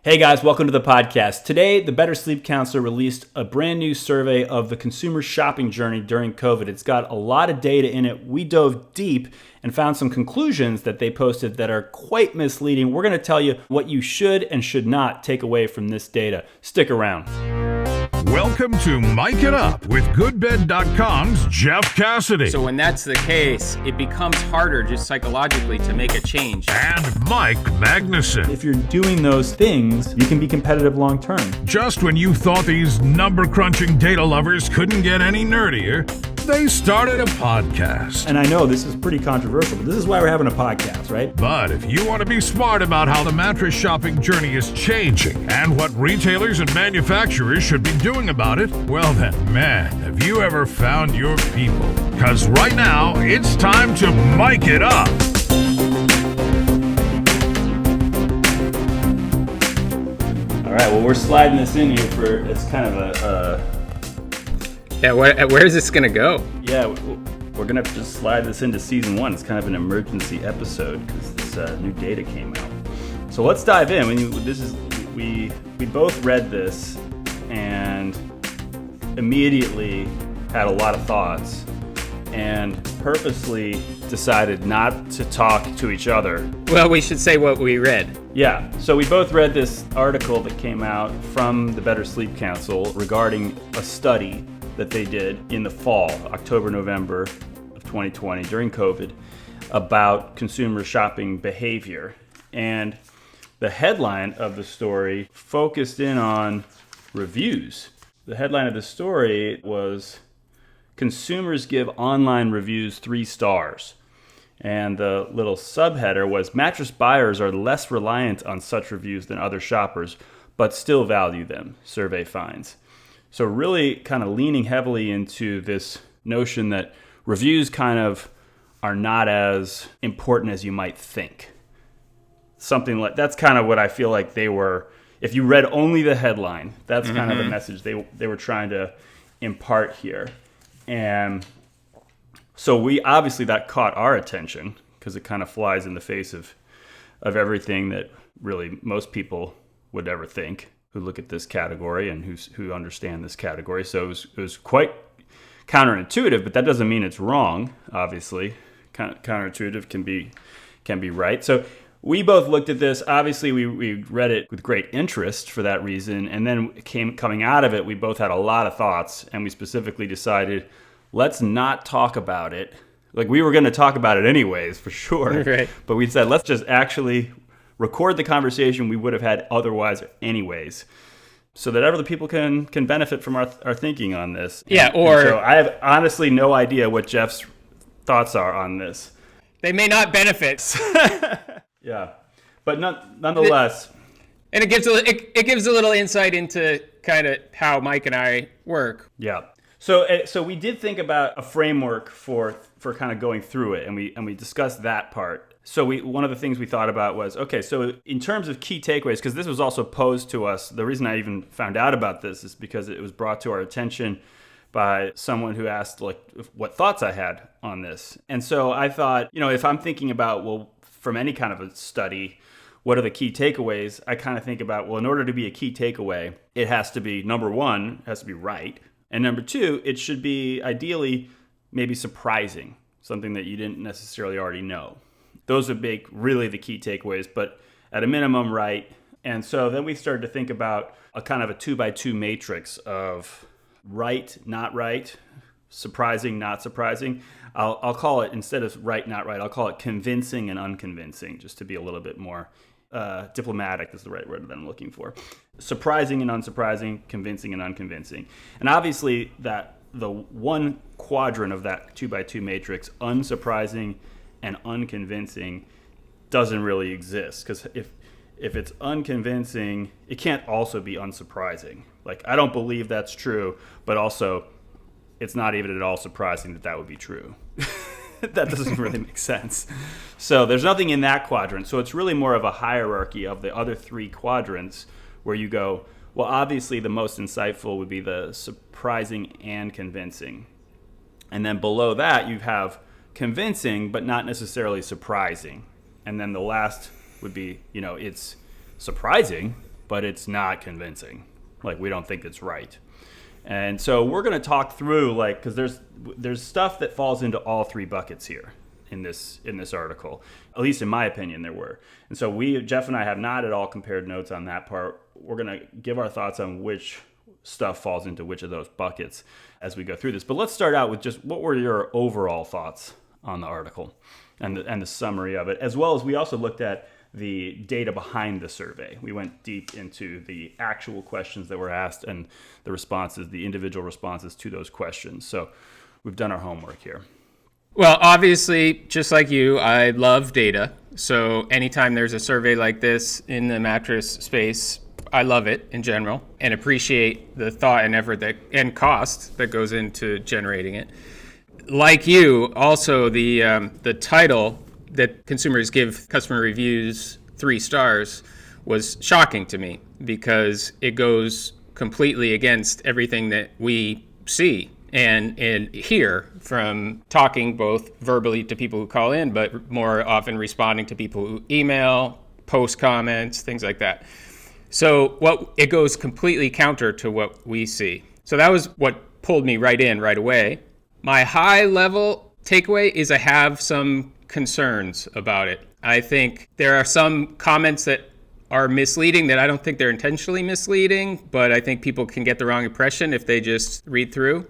Hey guys, welcome to the podcast. Today, the Better Sleep Counselor released a brand new survey of the consumer shopping journey during COVID. It's got a lot of data in it. We dove deep and found some conclusions that they posted that are quite misleading. We're going to tell you what you should and should not take away from this data. Stick around. Welcome to Mic It Up with GoodBed.com's Jeff Cassidy. So when that's the case, it becomes harder just psychologically to make a change. And Mike Magnuson. If you're doing those things, you can be competitive long term. Just when you thought these number-crunching data lovers couldn't get any nerdier, they started a podcast. And I know this is pretty controversial, but this is why we're having a podcast, right? But if you want to be smart about how the mattress shopping journey is changing and what retailers and manufacturers should be doing about it, well then, man, have you ever found your people? Because right now, it's time to mic it up. All right, well, we're sliding this in here for, it's kind of a Yeah, where is this going to go? yeah, we're going to just slide this into season one. It's kind of an emergency episode because this new data came out. So let's dive in. We both read this and immediately had a lot of thoughts and purposely decided not to talk to each other. Well, we should say what we read. Yeah, so we both read this article that came out from the Better Sleep Council regarding a study that they did in the fall, October, November of 2020 during COVID about consumer shopping behavior. And the headline of the story focused in on reviews. The headline of the story was "Consumers Give Online Reviews 3 Stars." And the little subheader was "Mattress buyers are less reliant on such reviews than other shoppers, but still value them, survey finds." So really kind of leaning heavily into this notion that reviews kind of are not as important as you might think. Something like that's kind of what I feel like they were. If you read only the headline, that's kind of the message they were trying to impart here. And so we obviously that caught our attention because it kind of flies in the face of everything that really most people would ever think who look at this category and who understand this category. So it was quite counterintuitive, but that doesn't mean it's wrong. Obviously, counterintuitive can be right. So we both looked at this. Obviously, we read it with great interest for that reason, and then coming out of it, we both had a lot of thoughts, and we specifically decided let's not talk about it. Like we were going to talk about it anyways, for sure. Right. But we said let's just actually record the conversation we would have had otherwise anyways, so that other people can benefit from our thinking on this. Yeah, and so I have honestly no idea what Jeff's thoughts are on this. They may not benefit. Yeah, but nonetheless. And it gives a little insight into kind of how Mike and I work. Yeah. So we did think about a framework for kind of going through it, and we discussed that part. So one of the things we thought about was, okay, so in terms of key takeaways, because this was also posed to us, the reason I even found out about this is because it was brought to our attention by someone who asked like what thoughts I had on this. And so I thought, if I'm thinking about, well, from any kind of a study, what are the key takeaways? I kind of think about, well, in order to be a key takeaway, it has to be, number one, it has to be right. And number two, it should be ideally maybe surprising, something that you didn't necessarily already know. Those would make really the key takeaways, but at a minimum, right. And so then we started to think about a kind of a 2x2 matrix of right, not right, surprising, not surprising. I'll call it, instead of right, not right, I'll call it convincing and unconvincing, just to be a little bit more diplomatic is the right word that I'm looking for. Surprising and unsurprising, convincing and unconvincing. And obviously that the one quadrant of that 2x2 matrix, unsurprising and unconvincing, doesn't really exist, because if it's unconvincing, it can't also be unsurprising. Like, I don't believe that's true, but also it's not even at all surprising that would be true. That doesn't really make sense. So there's nothing in that quadrant. So it's really more of a hierarchy of the other three quadrants where you go, well, obviously the most insightful would be the surprising and convincing. And then below that, you have convincing, but not necessarily surprising. And then the last would be, it's surprising, but it's not convincing. Like, we don't think it's right. And so we're going to talk through, like, because there's stuff that falls into all three buckets here in this article. At least in my opinion, there were. And so Jeff and I have not at all compared notes on that part. We're going to give our thoughts on which stuff falls into which of those buckets as we go through this. But let's start out with just what were your overall thoughts on the article and the summary of it, as well as we also looked at the data behind the survey. We went deep into the actual questions that were asked and the responses, the individual responses to those questions. So we've done our homework here. Well, obviously, just like you, I love data. So anytime there's a survey like this in the mattress space, I love it in general and appreciate the thought and effort and cost that goes into generating it. Like you, also the title that consumers give customer reviews 3 stars was shocking to me because it goes completely against everything that we see and hear from talking both verbally to people who call in, but more often responding to people who email, post comments, things like that. So it goes completely counter to what we see. So that was what pulled me right in right away. My high level takeaway is I have some concerns about it. I think there are some comments that are misleading that I don't think they're intentionally misleading, but I think people can get the wrong impression if they just read through.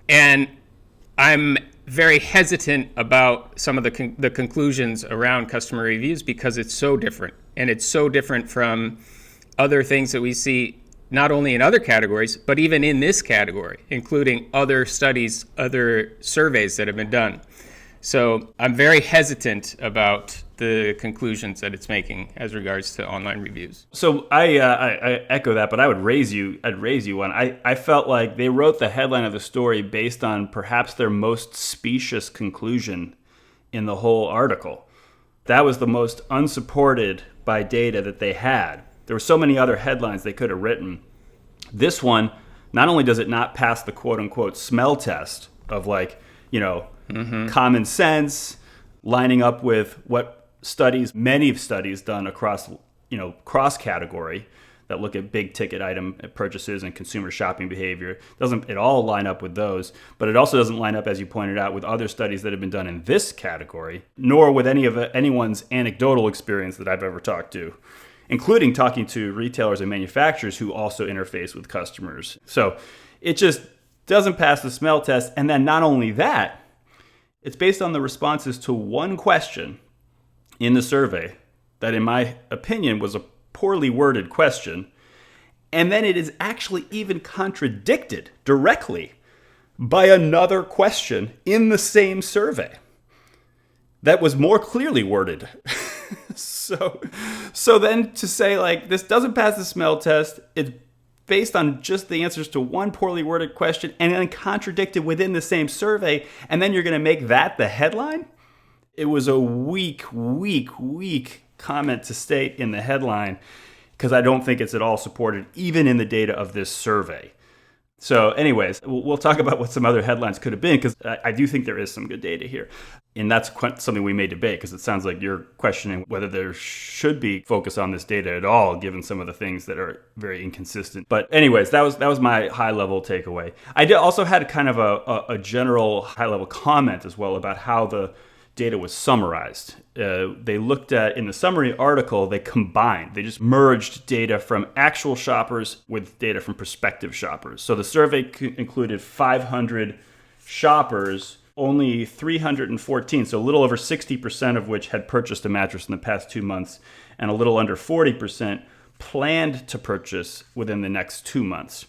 And I'm very hesitant about some of the conclusions around customer reviews because it's so different. And it's so different from other things that we see not only in other categories, but even in this category, including other studies, other surveys that have been done. So I'm very hesitant about the conclusions that it's making as regards to online reviews. So I echo that, but I'd raise you one. I felt like they wrote the headline of the story based on perhaps their most specious conclusion in the whole article. That was the most unsupported by data that they had. There were so many other headlines they could have written. This one, not only does it not pass the quote unquote smell test of common sense, lining up with what many studies done across, cross category that look at big ticket item purchases and consumer shopping behavior. Doesn't it all line up with those, but it also doesn't line up, as you pointed out, with other studies that have been done in this category, nor with anyone's anecdotal experience that I've ever talked to, including talking to retailers and manufacturers who also interface with customers. So it just doesn't pass the smell test. And then not only that, it's based on the responses to one question in the survey that, in my opinion, was a poorly worded question. And then it is actually even contradicted directly by another question in the same survey that was more clearly worded. So then to say, like, this doesn't pass the smell test, it's based on just the answers to one poorly worded question and then contradicted within the same survey, and then you're going to make that the headline? It was a weak comment to state in the headline because I don't think it's at all supported even in the data of this survey. So anyways, we'll talk about what some other headlines could have been because I do think there is some good data here. And that's something we may debate because it sounds like you're questioning whether there should be focus on this data at all, given some of the things that are very inconsistent. But anyways, that was my high-level takeaway. I also had kind of a general high-level comment as well about how the data was summarized. They looked at, in the summary article, they just merged data from actual shoppers with data from prospective shoppers. So the survey included 500 shoppers, only 314, so a little over 60% of which had purchased a mattress in the past 2 months, and a little under 40% planned to purchase within the next 2 months.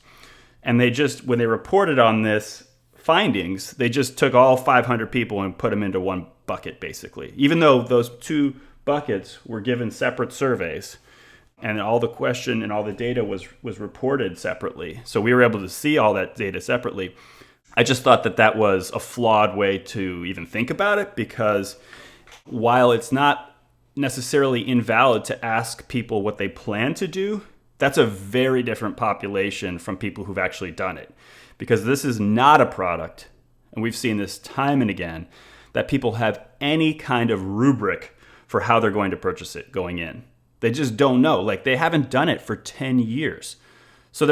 And when they reported on this findings, they just took all 500 people and put them into one bucket, basically, even though those 2 buckets were given separate surveys and all the question and all the data was reported separately. So we were able to see all that data separately. I just thought that was a flawed way to even think about it, because while it's not necessarily invalid to ask people what they plan to do, that's a very different population from people who've actually done it, because this is not a product, and we've seen this time and again, that people have any kind of rubric for how they're going to purchase it going in. They just don't know. Like, they haven't done it for 10 years. So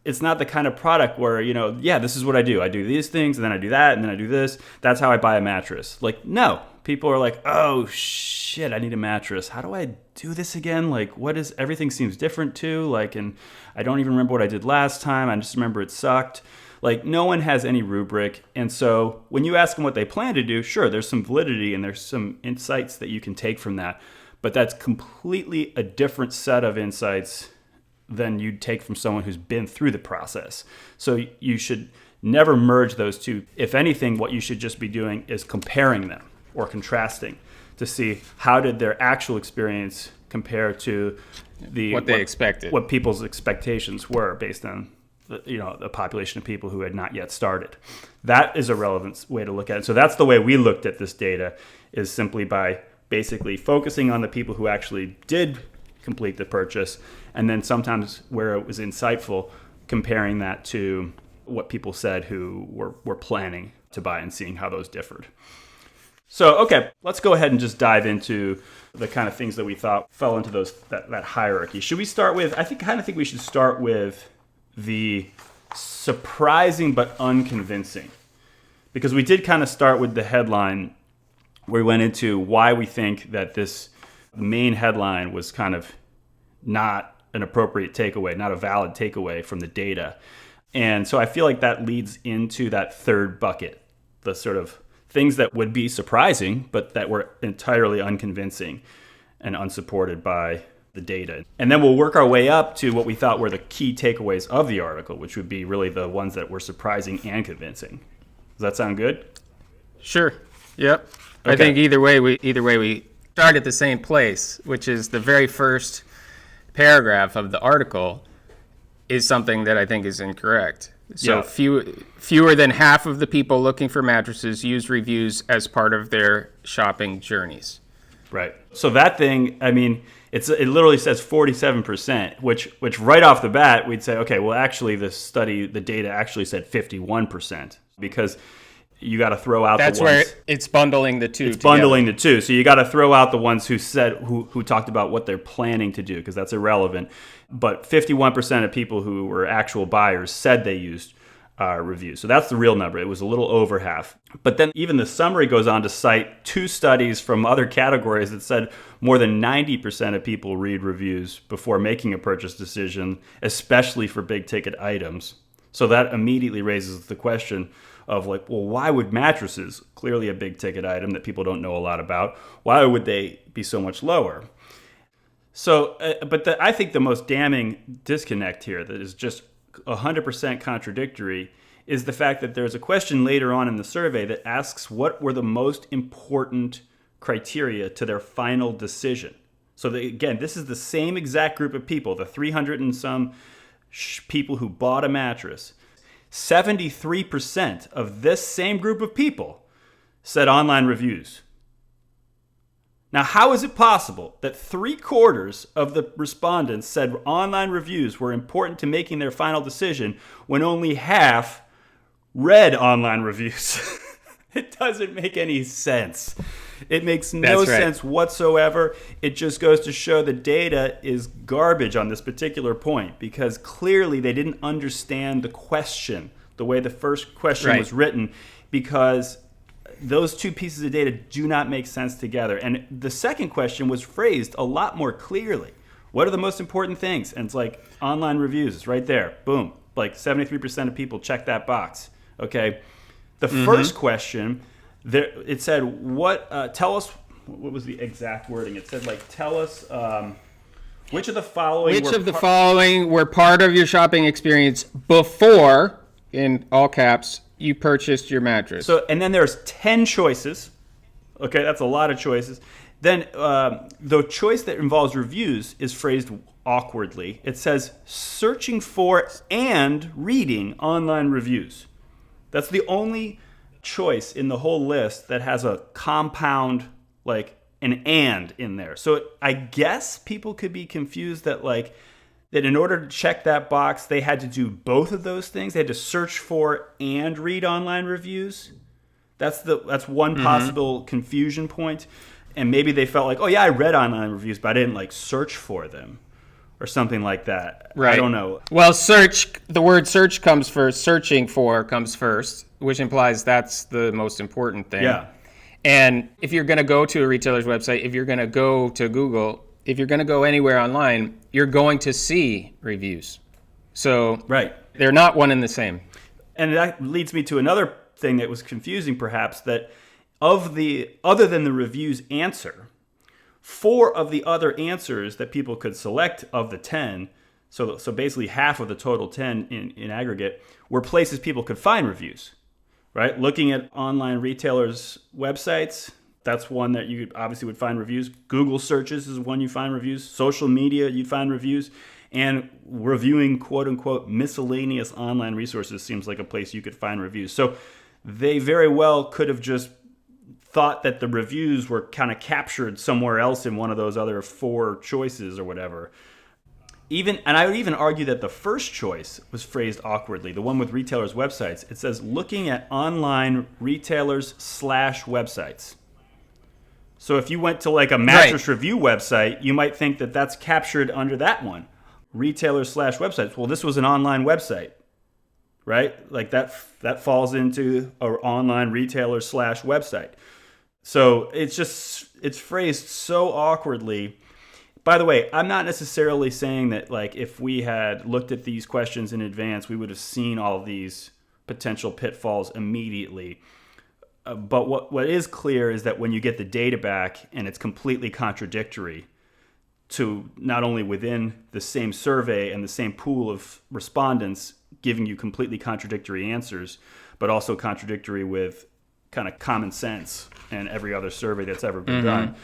it's not the kind of product where, yeah, this is what I do. I do these things, and then I do that, and then I do this. That's how I buy a mattress. Like, no. People are like, oh, shit, I need a mattress. How do I do this again? Like, everything seems different too. Like, and I don't even remember what I did last time. I just remember it sucked. Like, no one has any rubric. And so when you ask them what they plan to do, sure, there's some validity and there's some insights that you can take from that. But that's completely a different set of insights than you'd take from someone who's been through the process. So you should never merge those two. If anything, what you should just be doing is comparing them or contrasting to see how did their actual experience compare to what expected, what people's expectations were based on the population of people who had not yet started. That is a relevant way to look at it. So that's the way we looked at this data, is simply by basically focusing on the people who actually did complete the purchase, and then sometimes where it was insightful, comparing that to what people said who were planning to buy and seeing how those differed. So, okay, let's go ahead and just dive into the kind of things that we thought fell into that hierarchy. Should we start with, I think we should start with the surprising but unconvincing. Because we did kind of start with the headline where we went into why we think that this main headline was kind of not an appropriate takeaway, not a valid takeaway from the data. And so I feel like that leads into that third bucket, the sort of things that would be surprising, but that were entirely unconvincing and unsupported by the data. And then we'll work our way up to what we thought were the key takeaways of the article, which would be really the ones that were surprising and convincing. Does that sound good? Sure. Yep. Okay. I think either way we start at the same place, which is the very first paragraph of the article is something that I think is incorrect. So yeah. Fewer than half of the people looking for mattresses use reviews as part of their shopping journeys. Right. So that thing, I mean, it literally says 47%, which right off the bat, we'd say, okay, well, actually, the data actually said 51%, because you got to throw out That's the ones. where it's bundling the two. It's bundling the two. So you got to throw out the ones who talked about what they're planning to do, because that's irrelevant. But 51% of people who were actual buyers said they used reviews. So that's the real number. It was a little over half. But then even the summary goes on to cite two studies from other categories that said more than 90% of people read reviews before making a purchase decision, especially for big ticket items. So that immediately raises the question of like, well, why would mattresses, clearly a big ticket item that people don't know a lot about, why would they be so much lower? So, I think the most damning disconnect here that is just 100% contradictory is the fact that there's a question later on in the survey that asks what were the most important criteria to their final decision. So again, this is the same exact group of people, the 300 and some people who bought a mattress. 73% of this same group of people said online reviews. Now, how is it possible that 3/4 of the respondents said online reviews were important to making their final decision when only half read online reviews? It doesn't make any sense. It makes no sense whatsoever. It just goes to show the data is garbage on this particular point, because clearly they didn't understand the question, the way the first question was written, because those two pieces of data do not make sense together. And the second question was phrased a lot more clearly. What are the most important things? And it's like online reviews. It's right there. Boom. Like 73% of people check that box. Okay. The first question, it said, tell us, what was the exact wording? It said, like, tell us which of the following were part of your shopping experience before, in all caps, you purchased your mattress. So, and then there's 10 choices. Okay, that's a lot of choices. Then the choice that involves reviews is phrased awkwardly. It says searching for and reading online reviews. That's the only choice in the whole list that has a compound, like an and in there. So I guess people could be confused that that in order to check that box, they had to do both of those things. They had to search for and read online reviews. That's one possible confusion point. and maybe they felt like, oh yeah, I read online reviews, but I didn't like search for them or something like that. Right. I don't know. Well, the word search comes first, searching for comes first, which implies that's the most important thing. Yeah. And if you're going to go to a retailer's website, if you're going to go to Google, if you're going to go anywhere online, you're going to see reviews. So Right. they're not one and the same. And that leads me to another thing that was confusing, perhaps, that other than the reviews answer, 4 of the other answers that people could select of the 10, so basically half of the total 10 in aggregate, were places people could find reviews, right? Looking at online retailers' websites, that's one that you obviously would find reviews. Google searches is one you find reviews. Social media, you'd find reviews. And reviewing quote-unquote miscellaneous online resources seems like a place you could find reviews. So they very well could have just thought that the reviews were kind of captured somewhere else in one of those other 4 choices or whatever. And I would even argue that the first choice was phrased awkwardly, the one with retailers' websites. It says, looking at online retailers/websites. So if you went to like a mattress review website, you might think that that's captured under that one. Retailers/websites. Well, this was an online website, right? Like that falls into an online retailer/website. So it's phrased so awkwardly. By the way, I'm not necessarily saying that like if we had looked at these questions in advance, we would have seen all of these potential pitfalls immediately. But what is clear is that when you get the data back and it's completely contradictory to not only within the same survey and the same pool of respondents giving you completely contradictory answers, but also contradictory with kind of common sense and every other survey that's ever been done,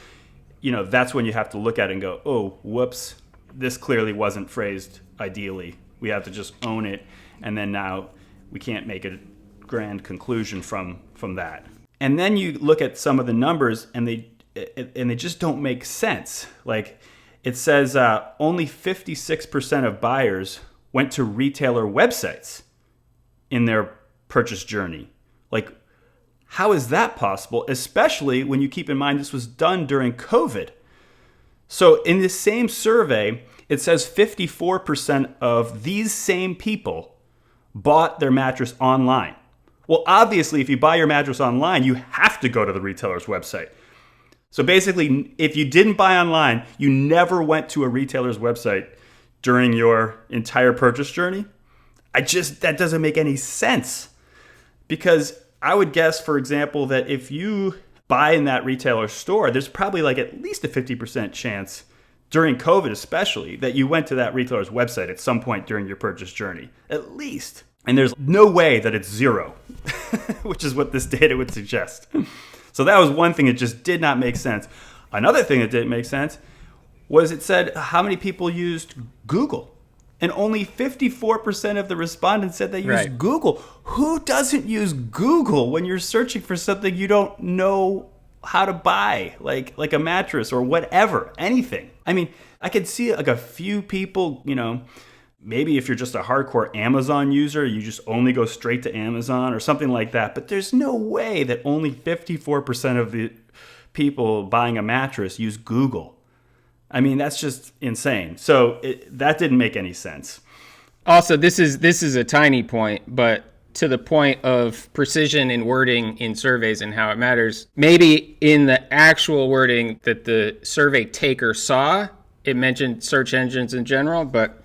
that's when you have to look at it and go, oh, whoops, this clearly wasn't phrased ideally. We have to just own it, and then now we can't make a grand conclusion from that. And then you look at some of the numbers, and they just don't make sense. Like, it says only 56% of buyers went to retailer websites in their purchase journey. Like, how is that possible? Especially when you keep in mind this was done during COVID. So in this same survey, it says 54% of these same people bought their mattress online. Well, obviously, if you buy your mattress online, you have to go to the retailer's website. So basically, if you didn't buy online, you never went to a retailer's website during your entire purchase journey. That doesn't make any sense. Because I would guess, for example, that if you buy in that retailer store, there's probably like at least a 50% chance during COVID especially that you went to that retailer's website at some point during your purchase journey. At least. And there's no way that it's 0, which is what this data would suggest. So that was one thing that just did not make sense. Another thing that didn't make sense was it said how many people used Google. And only 54% of the respondents said they used Google. Who doesn't use Google when you're searching for something you don't know how to buy, like a mattress or whatever, anything? I mean, I could see like a few people, maybe if you're just a hardcore Amazon user, you just only go straight to Amazon or something like that. But there's no way that only 54% of the people buying a mattress use Google. I mean, that's just insane. So that didn't make any sense. Also, this is a tiny point, but to the point of precision in wording in surveys and how it matters, maybe in the actual wording that the survey taker saw, it mentioned search engines in general, but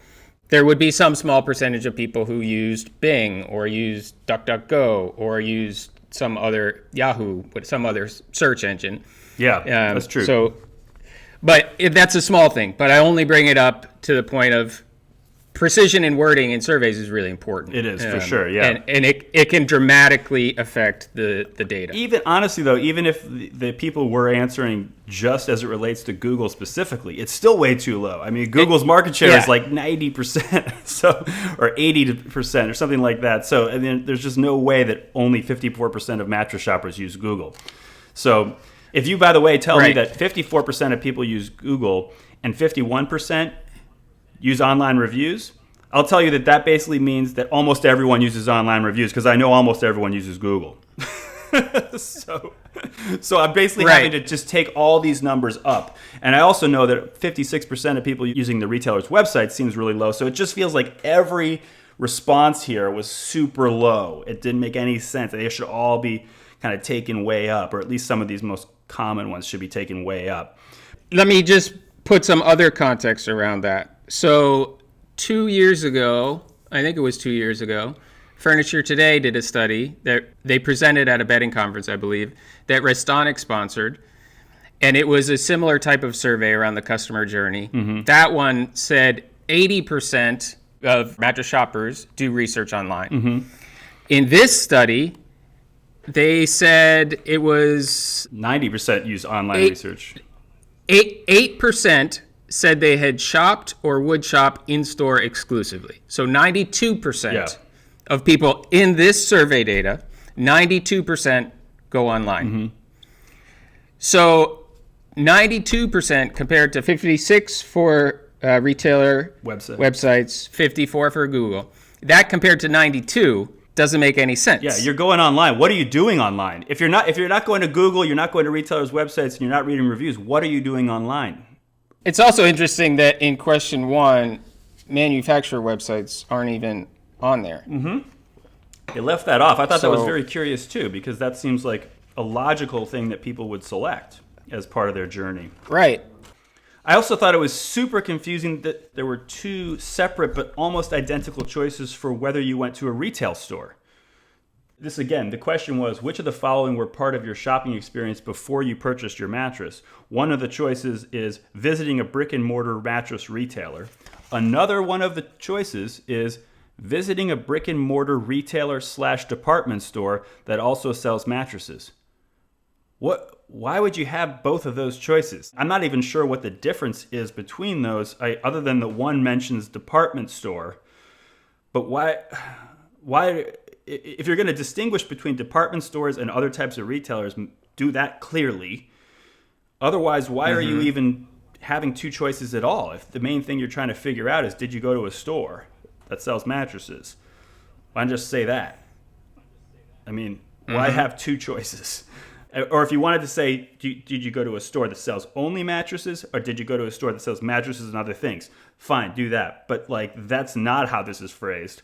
there would be some small percentage of people who used Bing or used DuckDuckGo or used some other Yahoo, some other search engine. Yeah, that's true. But that's a small thing. But I only bring it up to the point of precision in wording in surveys is really important. It is, for sure, yeah. And it can dramatically affect the data. Even honestly, though, even if the people were answering just as it relates to Google specifically, it's still way too low. I mean, Google's market share is like 90%, or 80% or something like that. So I mean, there's just no way that only 54% of mattress shoppers use Google. So if you, by the way, tell me that 54% of people use Google and 51% use online reviews, I'll tell you that basically means that almost everyone uses online reviews, because I know almost everyone uses Google. So So I'm basically having to just take all these numbers up. And I also know that 56% of people using the retailer's website seems really low. So it just feels like every response here was super low. It didn't make any sense. They should all be kind of taken way up, or at least some of these most common ones should be taken way up. Let me just put some other context around that. So 2 years ago, I think it was 2 years ago, Furniture Today did a study that they presented at a bedding conference, I believe, that Restonic sponsored. And it was a similar type of survey around the customer journey. Mm-hmm. That one said 80% of mattress shoppers do research online. Mm-hmm. In this study, they said it was 90% use online research. 8% said they had shopped or would shop in-store exclusively. So 92% of people in this survey data, 92% go online. Mm-hmm. So 92% compared to 56 for retailer websites, 54 for Google. That compared to 92 doesn't make any sense. Yeah, you're going online. What are you doing online? If you're not going to Google, you're not going to retailers' websites, and you're not reading reviews, what are you doing online? It's also interesting that in question one, manufacturer websites aren't even on there. Mm-hmm. They left that off. I thought that was very curious too, because that seems like a logical thing that people would select as part of their journey. Right. I also thought it was super confusing that there were two separate but almost identical choices for whether you went to a retail store. This again, the question was, which of the following were part of your shopping experience before you purchased your mattress? One of the choices is visiting a brick and mortar mattress retailer. Another one of the choices is visiting a brick and mortar retailer / department store that also sells mattresses. Why would you have both of those choices? I'm not even sure what the difference is between those, other than the one mentions department store. But why, if you're going to distinguish between department stores and other types of retailers, do that clearly. Otherwise, why are you even having two choices at all? If the main thing you're trying to figure out is, did you go to a store that sells mattresses? Why not just say that? I mean, why have two choices? Or if you wanted to say, did you go to a store that sells only mattresses, or did you go to a store that sells mattresses and other things? Fine, do that. But that's not how this is phrased.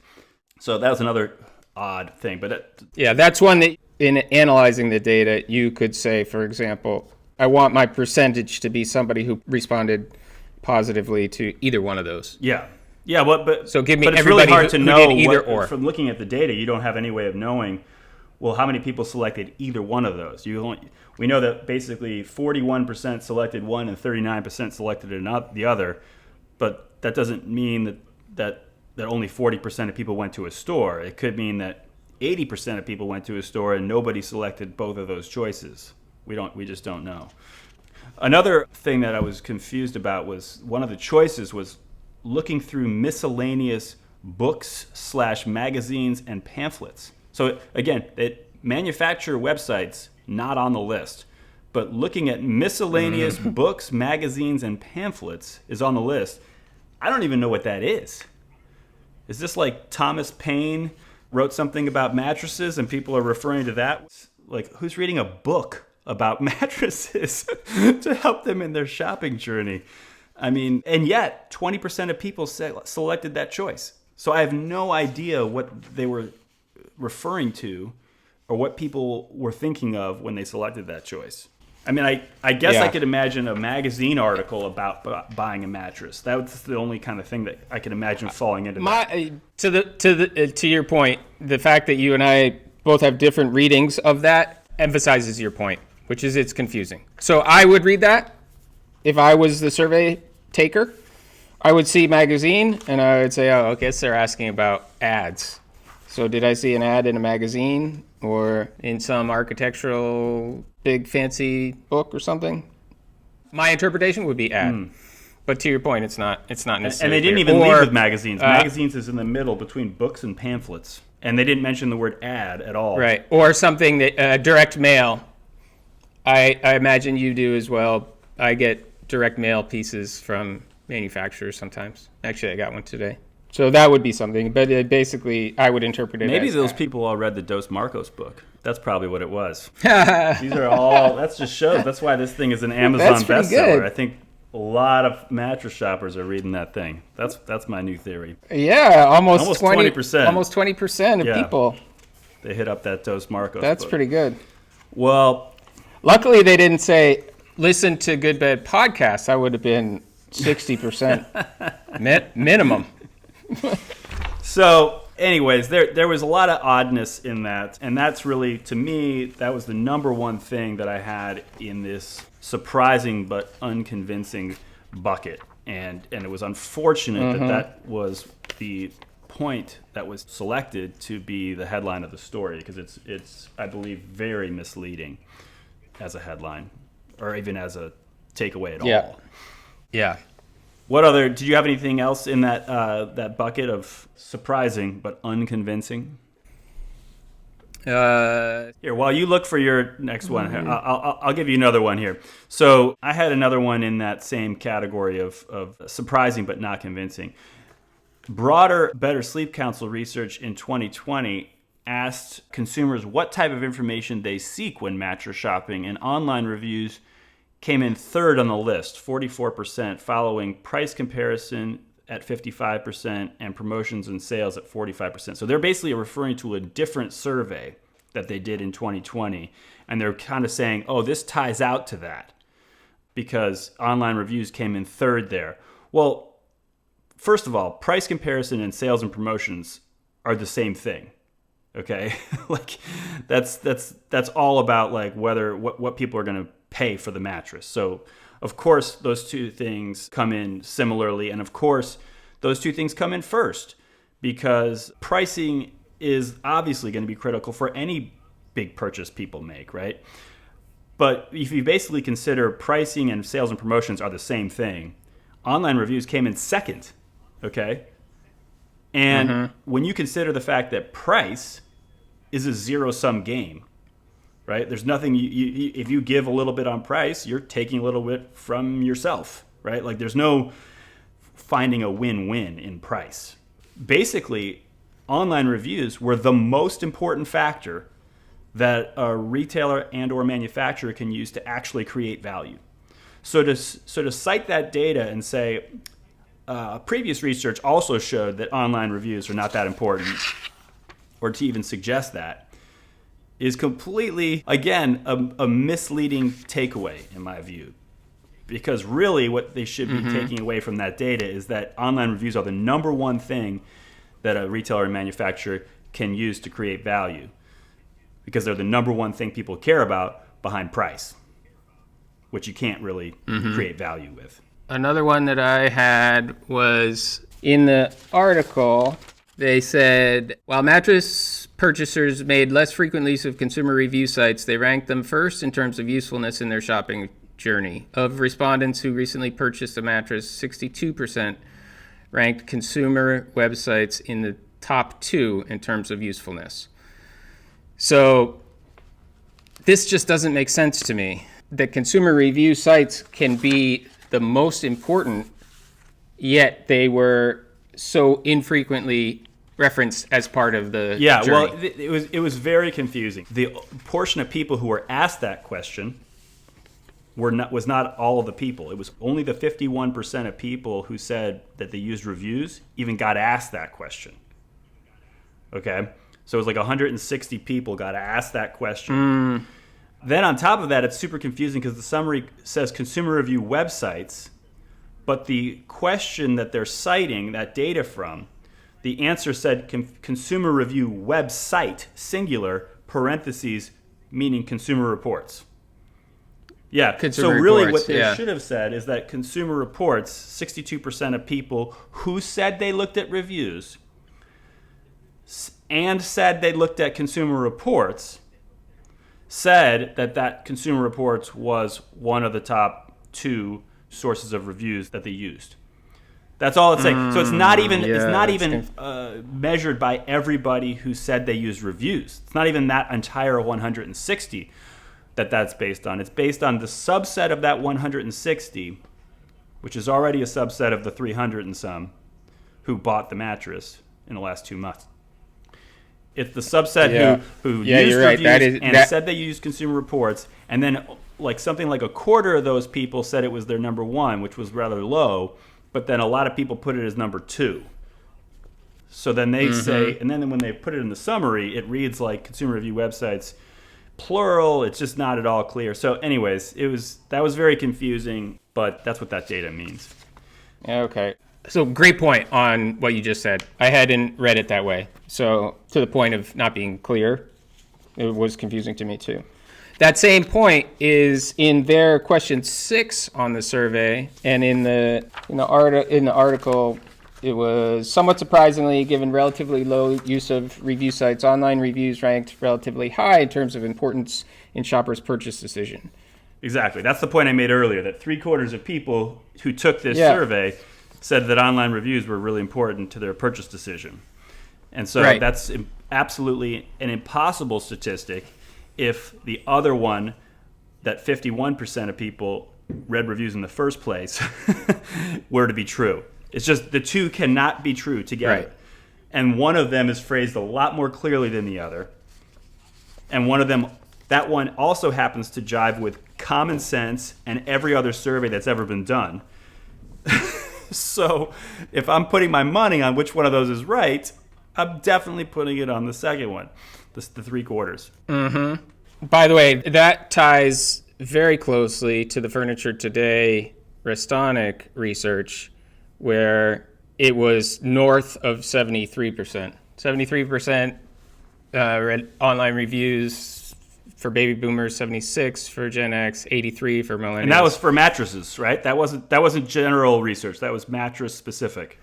So that was another odd thing. But that's one that in analyzing the data, you could say, for example, I want my percentage to be somebody who responded positively to either one of those. Yeah. Yeah, but so give me but it's everybody really hard to know either or. From looking at the data, you don't have any way of knowing, well, how many people selected either one of those? We know that basically 41% selected one and 39% selected the other, but that doesn't mean that only 40% of people went to a store. It could mean that 80% of people went to a store and nobody selected both of those choices. We just don't know. Another thing that I was confused about was one of the choices was looking through miscellaneous books / magazines and pamphlets. So again, manufacturer websites, not on the list, but looking at miscellaneous books, magazines, and pamphlets is on the list. I don't even know what that is. Is this like Thomas Paine wrote something about mattresses and people are referring to that? Like, who's reading a book about mattresses to help them in their shopping journey? I mean, and yet 20% of people selected that choice. So I have no idea what they were referring to or what people were thinking of when they selected that choice. I mean, I guess I could imagine a magazine article about buying a mattress. That's the only kind of thing that I could imagine falling into that. To your point, the fact that you and I both have different readings of that emphasizes your point, which is it's confusing. So I would read that if I was the survey taker. I would see magazine and I would say, oh, I guess they're asking about ads. So did I see an ad in a magazine or in some architectural big fancy book or something? My interpretation would be ad. But to your point, it's not necessarily. And they didn't even lead with magazines. Magazines is in the middle between books and pamphlets. And they didn't mention the word ad at all. Right. Or something that direct mail. I imagine you do as well. I get direct mail pieces from manufacturers sometimes. Actually, I got one today. So that would be something, but basically, I would interpret it maybe as those people all read the Dos Marcos book. That's probably what it was. These are all, that's just shows. That's why this thing is an Amazon bestseller. Good. I think a lot of mattress shoppers are reading that thing. That's my new theory. Yeah, almost 20%. Almost 20% of people. They hit up that Dos Marcos That's book. pretty good. Well, luckily they didn't say listen to Good Bed Podcast. I would have been 60% minimum. So, anyways, there was a lot of oddness in that, and that's really, to me, that was the number one thing that I had in this surprising but unconvincing bucket, and it was unfortunate that was the point that was selected to be the headline of the story, because it's I believe very misleading as a headline, or even as a takeaway at all. Yeah. What other? Did you have anything else in that bucket of surprising but unconvincing? Here, while you look for your next one, I'll give you another one here. So I had another one in that same category of surprising but not convincing. Broader Better Sleep Council research in 2020 asked consumers what type of information they seek when mattress shopping, and online reviews came in third on the list, 44%, following price comparison at 55% and promotions and sales at 45%. So they're basically referring to a different survey that they did in 2020, and they're kind of saying, oh, this ties out to that because online reviews came in third there. Well, first of all, price comparison and sales and promotions are the same thing. Okay? Like that's all about like what people are going to pay for the mattress. So, of course, those two things come in similarly, and of course, those two things come in first because pricing is obviously going to be critical for any big purchase people make, right? But if you basically consider pricing and sales and promotions are the same thing, online reviews came in second, okay? And when you consider the fact that price is a zero-sum game, right? There's nothing, if you give a little bit on price, you're taking a little bit from yourself, right? Like there's no finding a win-win in price. Basically, online reviews were the most important factor that a retailer and or manufacturer can use to actually create value. So to cite that data and say, previous research also showed that online reviews are not that important, or to even suggest that, is completely, again, a misleading takeaway in my view. Because really what they should be taking away from that data is that online reviews are the number one thing that a retailer and manufacturer can use to create value. Because they're the number one thing people care about behind price, which you can't really create value with. Another one that I had was in the article, they said, while mattress purchasers made less frequent use of consumer review sites, they ranked them first in terms of usefulness in their shopping journey. Of respondents who recently purchased a mattress, 62% ranked consumer websites in the top 2 in terms of usefulness. So this just doesn't make sense to me. That consumer review sites can be the most important, yet they were so infrequently referenced as part of the journey. Well, it was very confusing. The portion of people who were asked that question was not all of the people. It was only the 51% of people who said that they used reviews even got asked that question. Okay? So it was like 160 people got asked that question. Then on top of that, it's super confusing because the summary says consumer review websites, but the question that they're citing that data from, the answer said consumer review website, singular, parentheses, meaning Consumer Reports. Yeah, Consumer so really Reports, what they should have said is that Consumer Reports, 62% of people who said they looked at reviews and said they looked at Consumer Reports said that Consumer Reports was one of the top 2 sources of reviews that they used. That's all it's saying. So it's not even measured by everybody who said they used reviews. It's not even that entire 160 that's based on. It's based on the subset of that 160, which is already a subset of the 300 and some who bought the mattress in the last 2 months. It's the subset who Yeah, used you're right. reviews and said they used Consumer Reports, and then like something like a quarter of those people said it was their number one, which was rather low, but then a lot of people put it as number two. So then they say, and then when they put it in the summary, it reads like consumer review websites, plural. It's just not at all clear. So anyways, that was very confusing, but that's what that data means. Okay. So great point on what you just said. I hadn't read it that way. So to the point of not being clear, it was confusing to me too. That same point is in their question 6 on the survey, and in the article, it was somewhat surprisingly, given relatively low use of review sites, online reviews ranked relatively high in terms of importance in shoppers' purchase decision. Exactly. That's the point I made earlier, that 3/4 of people who took this survey said that online reviews were really important to their purchase decision. And so that's absolutely an impossible statistic if the other one, that 51% of people read reviews in the first place, were to be true. It's just the two cannot be true together. Right. And one of them is phrased a lot more clearly than the other. And one of them, that one also happens to jive with common sense and every other survey that's ever been done. So if I'm putting my money on which one of those is right, I'm definitely putting it on the second one, the 3/4. Mm-hmm. By the way, that ties very closely to the Furniture Today Restonic research, where it was north of 73%. 73% read online reviews for baby boomers, 76 for Gen X, 83 for millennials. And that was for mattresses, right? That wasn't general research. That was mattress specific.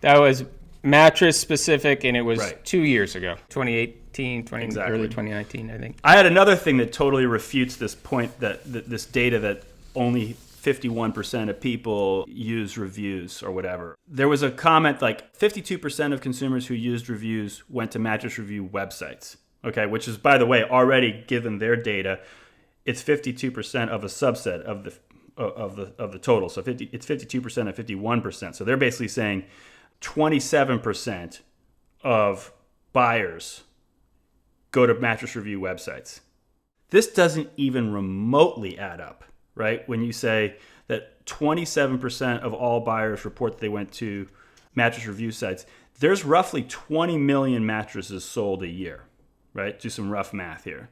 That was mattress specific, and it was Right. 2 years ago, 2018, Exactly. early 2019, I think. I had another thing that totally refutes this point, that this data that only 51% of people use reviews or whatever. There was a comment like 52% of consumers who used reviews went to mattress review websites. Okay, which is, by the way, already given their data, it's 52% of a subset of the total. So it's 52% and 51%. So they're basically saying 27% of buyers go to mattress review websites. This doesn't even remotely add up, right? When you say that 27% of all buyers report that they went to mattress review sites, there's roughly 20 million mattresses sold a year, right? Do some rough math here.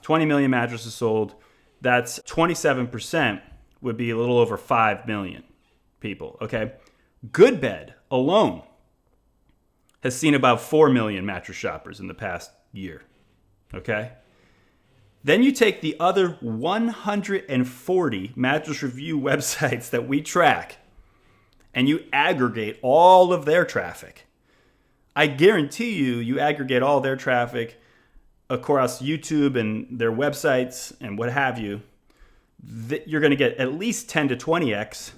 20 million mattresses sold, that's 27% would be a little over 5 million people, okay? Goodbed alone has seen about 4 million mattress shoppers in the past year, okay? Then you take the other 140 mattress review websites that we track and you aggregate all of their traffic. I guarantee you aggregate all their traffic across YouTube and their websites and what have you, you're going to get at least 10 to 20x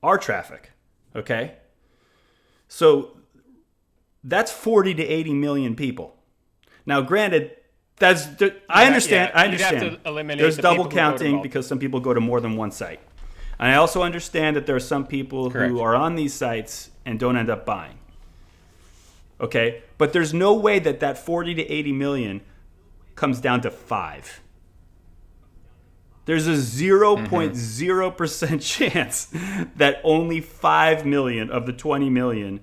our traffic, okay? So that's 40 to 80 million people. Now, granted, I understand. You'd have to eliminate There's the double people who go to counting multiple. because some people go to more than one site. And I also understand that there are some people Correct. who are on these sites and don't end up buying. Okay? But there's no way that 40 to 80 million comes down to 5. There's a 0.0% chance that only 5 million of the 20 million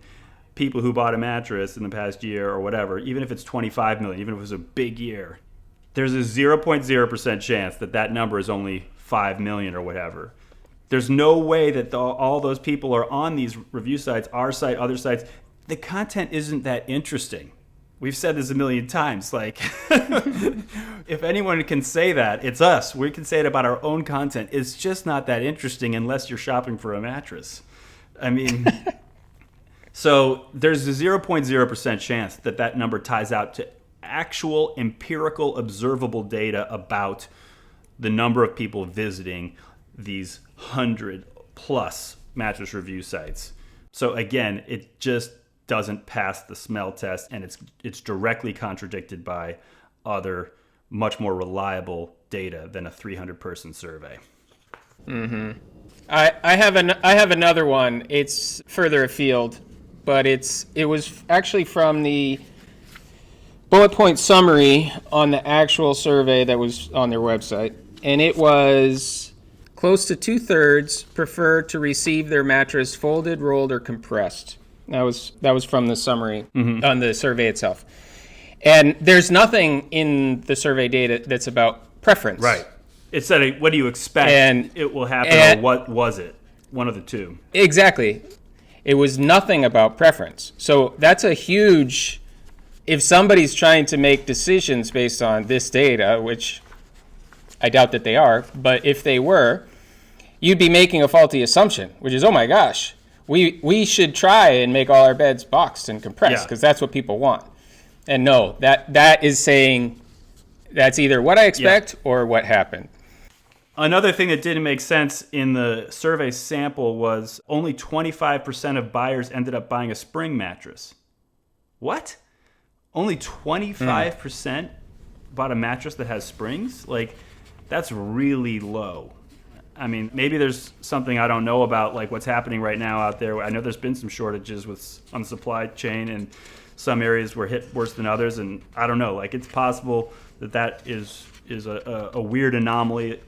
people who bought a mattress in the past year or whatever, even if it's 25 million, even if it was a big year, there's a 0.0% chance that number is only 5 million or whatever. There's no way that all those people are on these review sites, our site, other sites. The content isn't that interesting. We've said this a million times. Like, if anyone can say that, it's us. We can say it about our own content. It's just not that interesting unless you're shopping for a mattress. I mean, so there's a 0.0% chance that number ties out to actual empirical observable data about the number of people visiting these 100 plus mattress review sites. So again, it just doesn't pass the smell test, and it's directly contradicted by other much more reliable data than a 300-person survey. Mm-hmm. I have another one. It's further afield, but it was actually from the bullet point summary on the actual survey that was on their website, and it was close to 2/3 prefer to receive their mattress folded, rolled, or compressed. That was from the summary on the survey itself. And there's nothing in the survey data that's about preference. Right. It said, what do you expect it will happen, or what was it? One of the two. Exactly. It was nothing about preference. So that's a huge, if somebody's trying to make decisions based on this data, which I doubt that they are, but if they were, you'd be making a faulty assumption, which is, oh my gosh, we should try and make all our beds boxed and compressed because that's what people want. And no, that is saying that's either what I expect or what happened. Another thing that didn't make sense in the survey sample was only 25% of buyers ended up buying a spring mattress. What? Only 25% bought a mattress that has springs? Like, that's really low. I mean, maybe there's something I don't know about, like what's happening right now out there. I know there's been some shortages on the supply chain, and some areas were hit worse than others, and I don't know. Like, it's possible that is a weird anomaly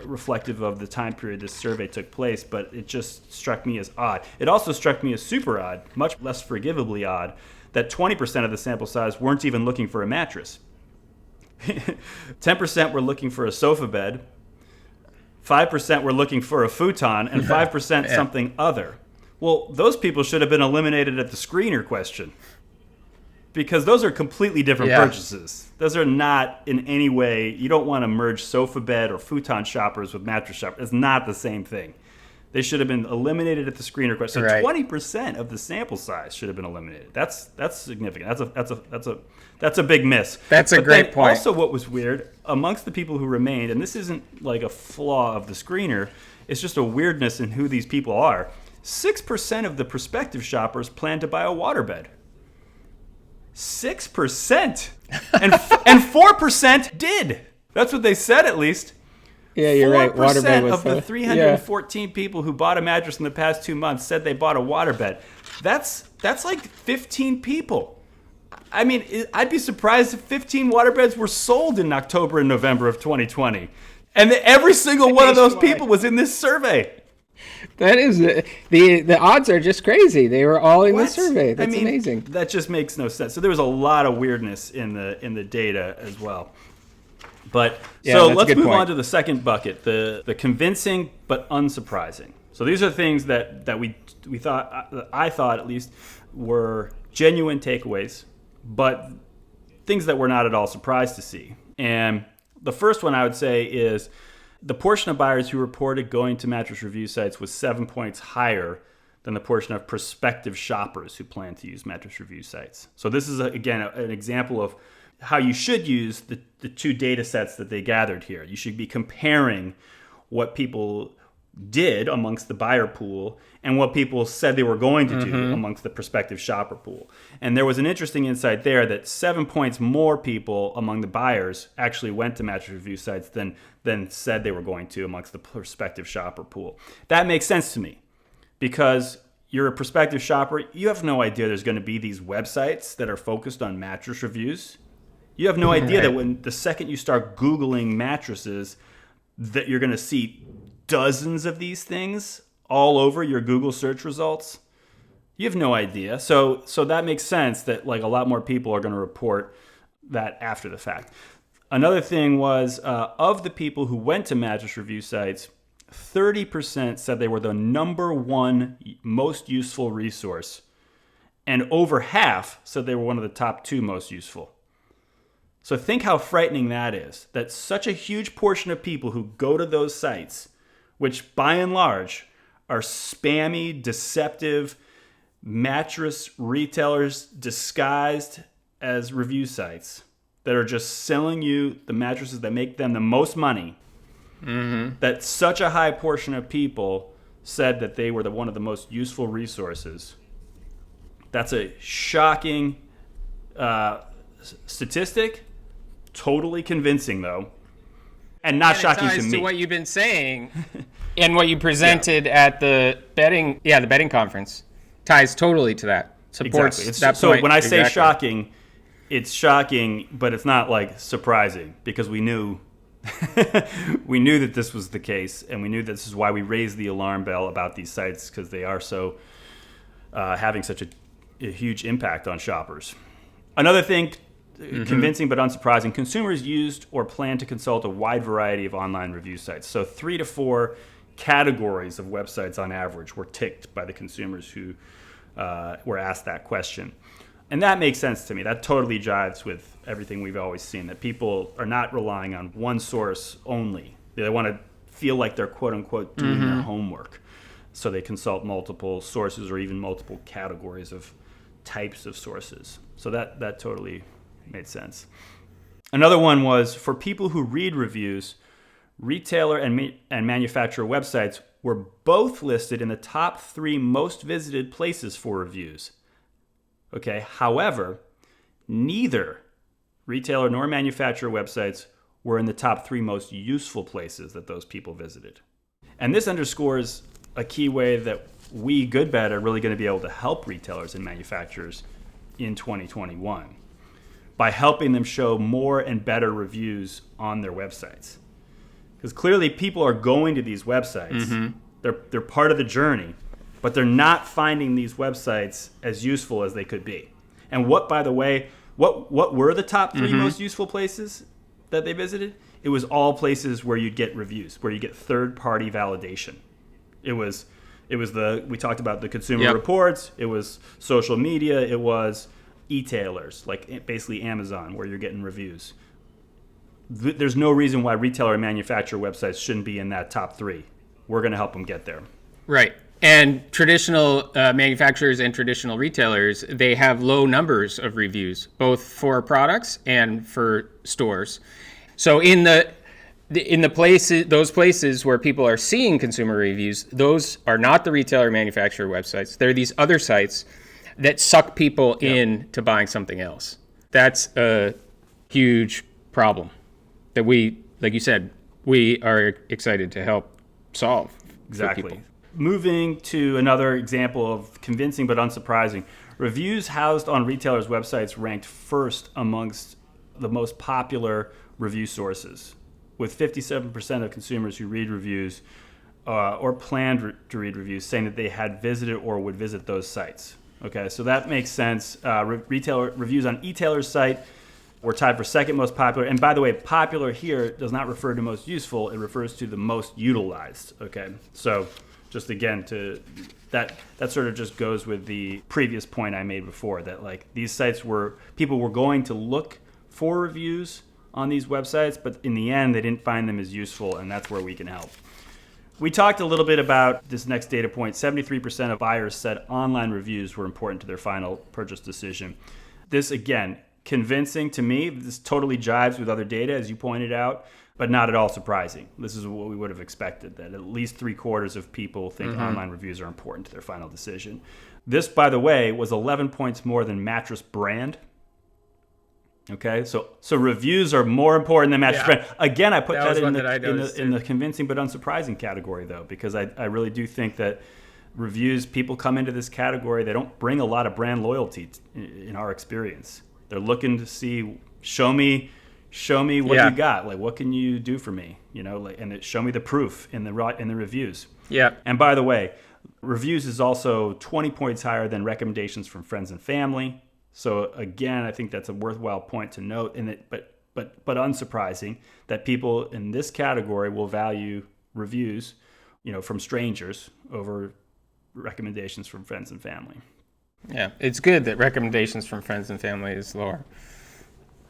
reflective of the time period this survey took place, but it just struck me as odd. It also struck me as super odd, much less forgivably odd, that 20% of the sample size weren't even looking for a mattress. 10% were looking for a sofa bed, 5% were looking for a futon, and 5% something other. Well, those people should have been eliminated at the screener question, because those are completely different purchases. Those are not in any way, you don't want to merge sofa bed or futon shoppers with mattress shoppers. It's not the same thing. They should have been eliminated at the screener question. So 20% of the sample size should have been eliminated. That's significant. That's a big miss. That's a great point. Also, what was weird, amongst the people who remained, and this isn't like a flaw of the screener, it's just a weirdness in who these people are. 6% of the prospective shoppers plan to buy a waterbed. 6%, and 4% did. That's what they said, at least. Yeah, you're right. 4% of the 314 people who bought a mattress in the past 2 months said they bought a waterbed. That's like 15 people. I mean, I'd be surprised if 15 waterbeds were sold in October and November of 2020, and every single one of those people was in this survey. That is the odds are just crazy. They were all in the survey. That's amazing. That just makes no sense. So there was a lot of weirdness in the data as well. But so let's move on to the second bucket, the convincing but unsurprising. So these are things that we thought, I thought at least, were genuine takeaways, but things that we're not at all surprised to see. And the first one I would say is the portion of buyers who reported going to mattress review sites was 7 points higher than the portion of prospective shoppers who plan to use mattress review sites. So this is, again, an example of how you should use the two data sets that they gathered here. You should be comparing what people did amongst the buyer pool and what people said they were going to do amongst the prospective shopper pool. And there was an interesting insight there that 7 points more people among the buyers actually went to mattress review sites than said they were going to amongst the prospective shopper pool. That makes sense to me, because you're a prospective shopper, you have no idea there's going to be these websites that are focused on mattress reviews. You have no idea that when the second you start Googling mattresses, that you're going to see dozens of these things all over your Google search results. You have no idea. So that makes sense that like a lot more people are going to report that after the fact. Another thing was of the people who went to mattress review sites, 30% said they were the number one most useful resource, and over half said they were one of the top 2 most useful. So think how frightening that is, that such a huge portion of people who go to those sites, which by and large are spammy, deceptive mattress retailers disguised as review sites that are just selling you the mattresses that make them the most money, that such a high portion of people said that they were one of the most useful resources. That's a shocking statistic. Totally convincing, though, and not shocking to me. To what you've been saying and what you presented at the betting conference ties totally to that. Supports exactly. that point. So when I say shocking, It's shocking, but it's not like surprising because we knew we knew that this was the case, and we knew this is why we raised the alarm bell about these sites, because they are so having such a huge impact on shoppers. Another thing, convincing but unsurprising, consumers used or plan to consult a wide variety of online review sites. So 3 to 4 categories of websites on average were ticked by the consumers who were asked that question. And that makes sense to me. That totally jives with everything we've always seen, that people are not relying on one source only. They want to feel like they're quote-unquote doing their homework. So they consult multiple sources or even multiple categories of types of sources. So that totally made sense. Another one was, for people who read reviews, retailer and manufacturer websites were both listed in the top 3 most visited places for reviews. Okay, however, neither retailer nor manufacturer websites were in the top 3 most useful places that those people visited. And this underscores a key way that we, Good Bad, are really going to be able to help retailers and manufacturers in 2021 by helping them show more and better reviews on their websites. Because clearly people are going to these websites. They're part of the journey, but they're not finding these websites as useful as they could be. And by the way, what were the top 3 most useful places that they visited? It was all places where you'd get reviews, where you get third-party validation. It was we talked about the consumer reports. It was social media. It was e-tailers, like basically Amazon, where you're getting reviews. There's no reason why retailer and manufacturer websites shouldn't be in that top 3. We're going to help them get there. Right. And traditional manufacturers and traditional retailers, they have low numbers of reviews, both for products and for stores. So in the places, those places where people are seeing consumer reviews, those are not the retailer manufacturer websites. They're these other sites that suck people in to buying something else. That's a huge problem that we, like you said, we are excited to help solve. Exactly. Moving to another example of convincing but unsurprising, reviews housed on retailers' websites ranked first amongst the most popular review sources, with 57% of consumers who read reviews or planned to read reviews saying that they had visited or would visit those sites. Okay, so that makes sense. Retailer reviews on e-tailer's site were tied for second most popular. And by the way, popular here does not refer to most useful. It refers to the most utilized. Okay, so just again, that sort of just goes with the previous point I made before, that like these sites people were going to look for reviews on these websites, but in the end, they didn't find them as useful, and that's where we can help. We talked a little bit about this next data point. 73% of buyers said online reviews were important to their final purchase decision. This, again, convincing to me. This totally jives with other data, as you pointed out, but not at all surprising. This is what we would have expected, that at least 3/4 of people think online reviews are important to their final decision. This, by the way, was 11 points more than Mattress brand. Okay, so reviews are more important than Mattress brand. Again, I put that in the convincing but unsurprising category, though, because I really do think that reviews, people come into this category, they don't bring a lot of brand loyalty in our experience. They're looking to see, show me what you got. Like, what can you do for me? You know, like, and show me the proof in the reviews. Yeah. And by the way, reviews is also 20 points higher than recommendations from friends and family. So again, I think that's a worthwhile point to note. But unsurprising that people in this category will value reviews, from strangers over recommendations from friends and family. Yeah, it's good that recommendations from friends and family is lower.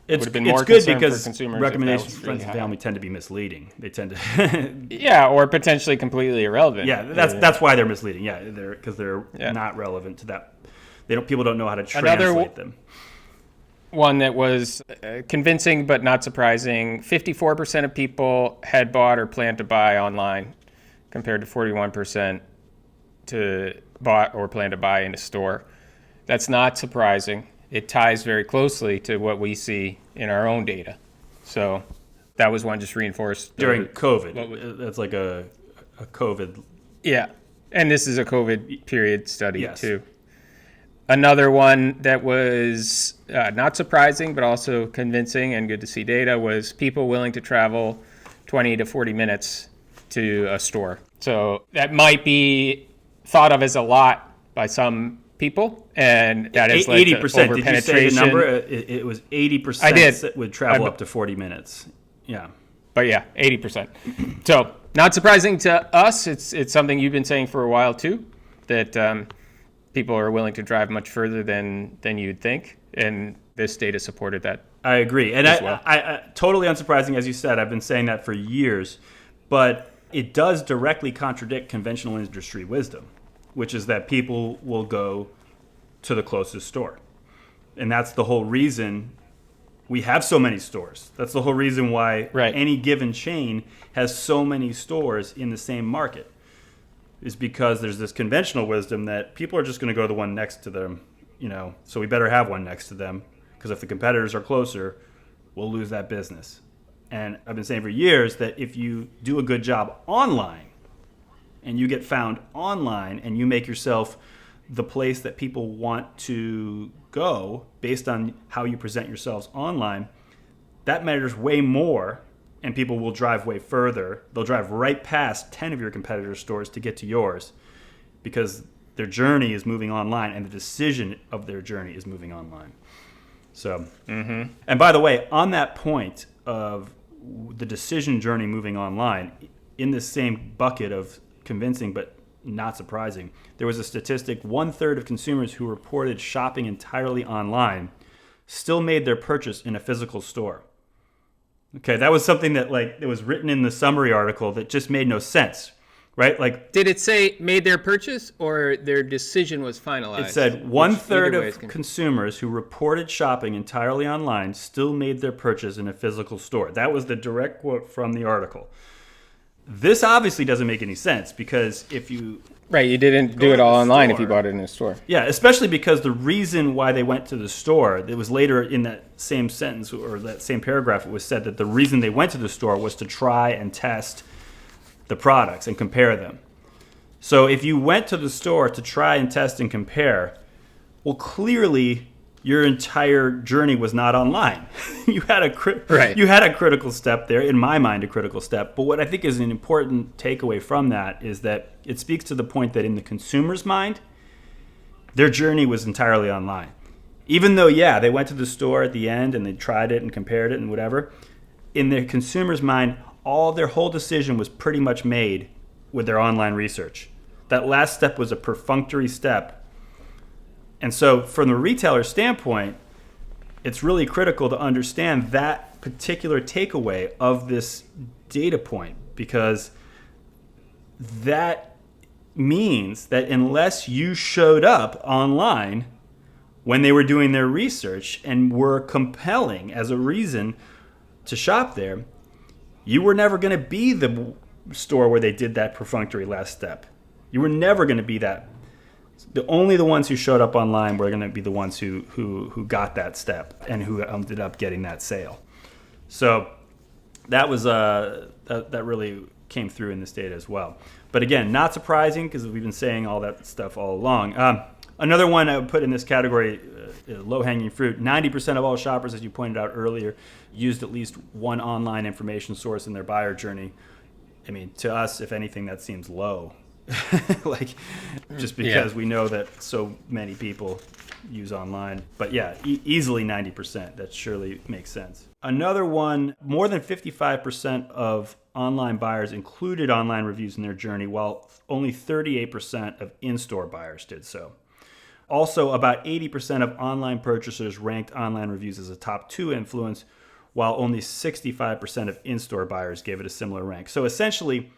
It's good because recommendations from friends and family tend to be misleading. They tend to or potentially completely irrelevant. Yeah, that's why they're misleading. Yeah, because they're not relevant to that. People don't know how to translate them. One that was convincing but not surprising. 54% of people had bought or planned to buy online, compared to 41% to bought or planned to buy in a store. That's not surprising. It ties very closely to what we see in our own data. So that was one just reinforced. During COVID. That's like a COVID. Yeah. And this is a COVID period study too. Another one that was not surprising, but also convincing and good to see data was people willing to travel 20 to 40 minutes to a store. So that might be thought of as a lot by some people, and that is like 80%. over Did you say the number? It was 80%. I did. That would travel up to 40 minutes. Yeah. But yeah, 80%. So not surprising to us. It's something you've been saying for a while too, that people are willing to drive much further than you'd think, and this data supported that. I agree, and well. I totally unsurprising, as you said. I've been saying that for years, but it does directly contradict conventional industry wisdom, which is that people will go to the closest store, and that's the whole reason we have so many stores. That's the whole reason why any given chain has so many stores in the same market, is because there's this conventional wisdom that people are just going to go to the one next to them, so we better have one next to them, because if the competitors are closer, we'll lose that business. And I've been saying for years that if you do a good job online and you get found online and you make yourself the place that people want to go based on how you present yourselves online, that matters way more, and people will drive way further. They'll drive right past 10 of your competitors' stores to get to yours because their journey is moving online and the decision of their journey is moving online. So, And by the way, on that point of the decision journey moving online, in the same bucket of convincing but not surprising, there was a statistic: 1/3 of consumers who reported shopping entirely online still made their purchase in a physical store. Okay, that was something that it was written in the summary article that just made no sense, right? Did it say made their purchase or their decision was finalized? It said 1/3 of consumers who reported shopping entirely online still made their purchase in a physical store. That was the direct quote from the article. This obviously doesn't make any sense, because if you... Right, you didn't do it all online if you bought it in a store. Yeah, especially because the reason why they went to the store, it was later in that same sentence or that same paragraph, it was said that the reason they went to the store was to try and test the products and compare them. So if you went to the store to try and test and compare, well, clearly your entire journey was not online. You had a critical step there, in my mind, a critical step. But what I think is an important takeaway from that is that it speaks to the point that in the consumer's mind, their journey was entirely online. Even though, they went to the store at the end and they tried it and compared it and whatever, in the consumer's mind, their whole decision was pretty much made with their online research. That last step was a perfunctory step. And so from the retailer standpoint, it's really critical to understand that particular takeaway of this data point, because that means that unless you showed up online when they were doing their research and were compelling as a reason to shop there, you were never going to be the store where they did that perfunctory last step. You were never going to be that. Only the ones who showed up online were going to be the ones who got that step and who ended up getting that sale. So that was that really came through in this data as well. But again, not surprising, because we've been saying all that stuff all along. Another one I would put in this category, low-hanging fruit. 90% of all shoppers, as you pointed out earlier, used at least one online information source in their buyer journey. I mean, to us, if anything, that seems low. Just because we know that so many people use online. But easily 90%. That surely makes sense. Another one, more than 55% of online buyers included online reviews in their journey, while only 38% of in-store buyers did so. Also, about 80% of online purchasers ranked online reviews as a top 2 influence, while only 65% of in-store buyers gave it a similar rank. So essentially,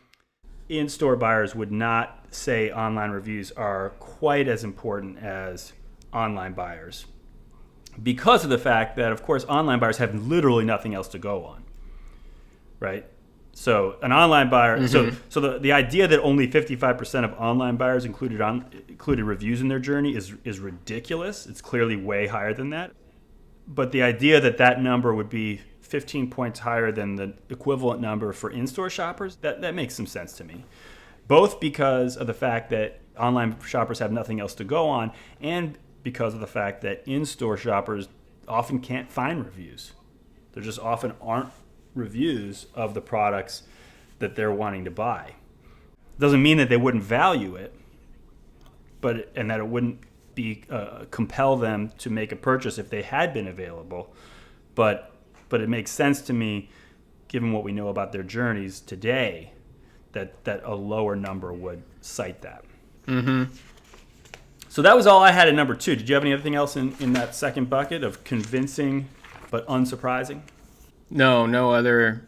in-store buyers would not say online reviews are quite as important as online buyers, because of the fact that, of course, online buyers have literally nothing else to go on, right? So an online buyer, so the idea that only 55% of online buyers included reviews in their journey is ridiculous. It's clearly way higher than that. But the idea that number would be 15 points higher than the equivalent number for in-store shoppers, that makes some sense to me. Both because of the fact that online shoppers have nothing else to go on, and because of the fact that in-store shoppers often can't find reviews. There just often aren't reviews of the products that they're wanting to buy. Doesn't mean that they wouldn't value it, and that it wouldn't be compel them to make a purchase if they had been available. But it makes sense to me, given what we know about their journeys today, that a lower number would cite that. Mm-hmm. So that was all I had at number 2. Did you have anything else in that second bucket of convincing but unsurprising? No other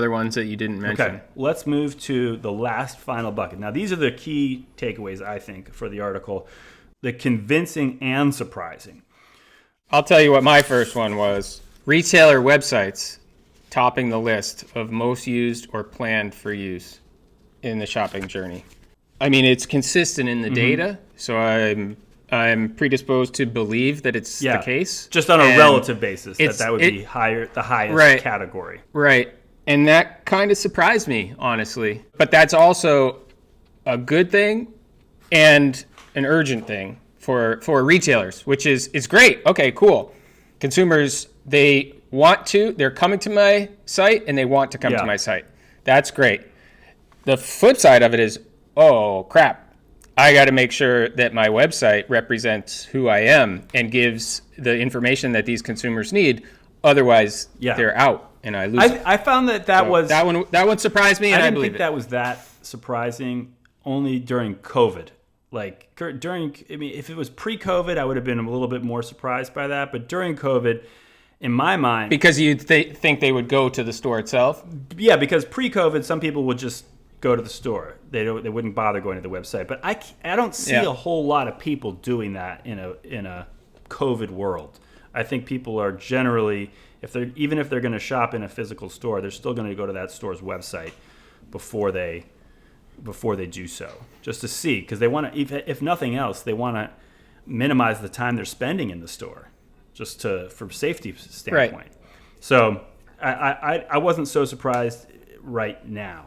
ones that you didn't mention. Okay, let's move to the last final bucket. Now, these are the key takeaways, I think, for the article. The convincing and surprising. I'll tell you what my first one was. Retailer websites topping the list of most used or planned for use in the shopping journey. I mean, it's consistent in the data, so I'm predisposed to believe that it's the case. Just on a relative basis, that would be the highest category. Right. And that kind of surprised me, honestly. But that's also a good thing and an urgent thing for retailers, which is great. Okay, cool. Consumers, they're coming to my site and they want to come to my site. That's great. The flip side of it is, oh, crap. I got to make sure that my website represents who I am and gives the information that these consumers need. Otherwise, they're out and I lose it. I found that was... That one surprised me, and I believe it. I didn't think that was that surprising only during COVID. Like, if it was pre-COVID, I would have been a little bit more surprised by that. But during COVID, in my mind... Because you think they would go to the store itself? Yeah, because pre-COVID, some people would just go to the store. They wouldn't bother going to the website. But I don't see a whole lot of people doing that in a COVID world. I think people are generally, even if they're going to shop in a physical store, they're still going to go to that store's website before they do so, just to see, because they want to, if nothing else, they want to minimize the time they're spending in the store, just from safety standpoint. Right. So I wasn't so surprised right now.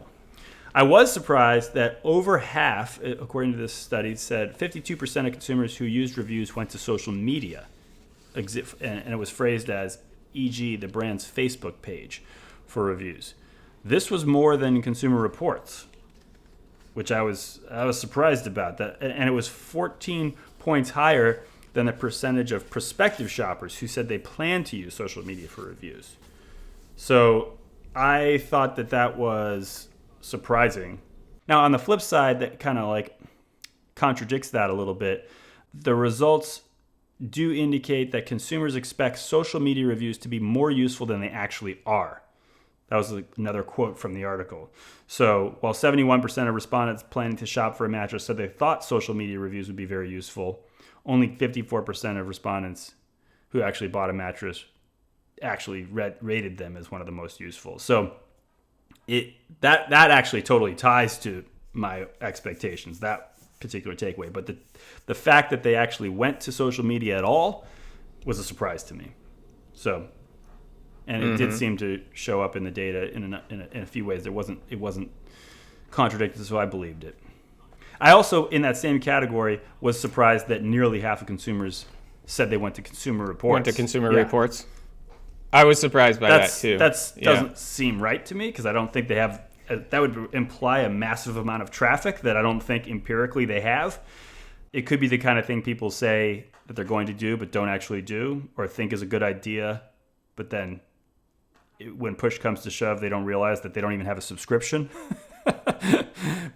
I was surprised that over half, according to this study, said 52% of consumers who used reviews went to social media. And it was phrased as, e.g., the brand's Facebook page for reviews. This was more than Consumer Reports, which I was surprised about. That, and it was 14 points higher than the percentage of prospective shoppers who said they plan to use social media for reviews. So I thought that was surprising. Now, on the flip side, that kind of like contradicts that a little bit. The results do indicate that consumers expect social media reviews to be more useful than they actually are. That was another quote from the article. So while 71% of respondents planning to shop for a mattress said they thought social media reviews would be very useful, only 54% of respondents who actually bought a mattress actually rated them as one of the most useful. So that actually totally ties to my expectations, that particular takeaway. But the fact that they actually went to social media at all was a surprise to me. So, and it did seem to show up in the data in a few ways. It wasn't contradicted, so I believed it. I also, in that same category, was surprised that nearly half of consumers said they went to Consumer Reports. Went to Consumer Reports? I was surprised by that, too. That doesn't seem right to me, because I don't think they have... That would imply a massive amount of traffic that I don't think empirically they have. It could be the kind of thing people say that they're going to do but don't actually do, or think is a good idea, but then when push comes to shove, they don't realize that they don't even have a subscription.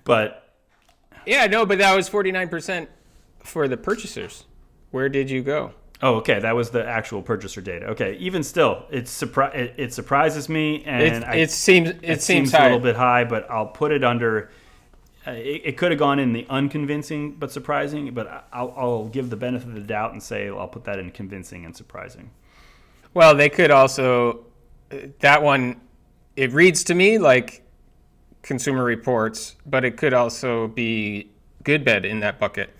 But that was 49% for the purchasers. Where did you go? Oh, okay. That was the actual purchaser data. Okay. Even still, it surprises me, and it seems a little bit high, but I'll put it under. It could have gone in the unconvincing but surprising, but I'll give the benefit of the doubt and say I'll put that in convincing and surprising. Well, they could also, that one, it reads to me like Consumer Reports, but it could also be Goodbed in that bucket.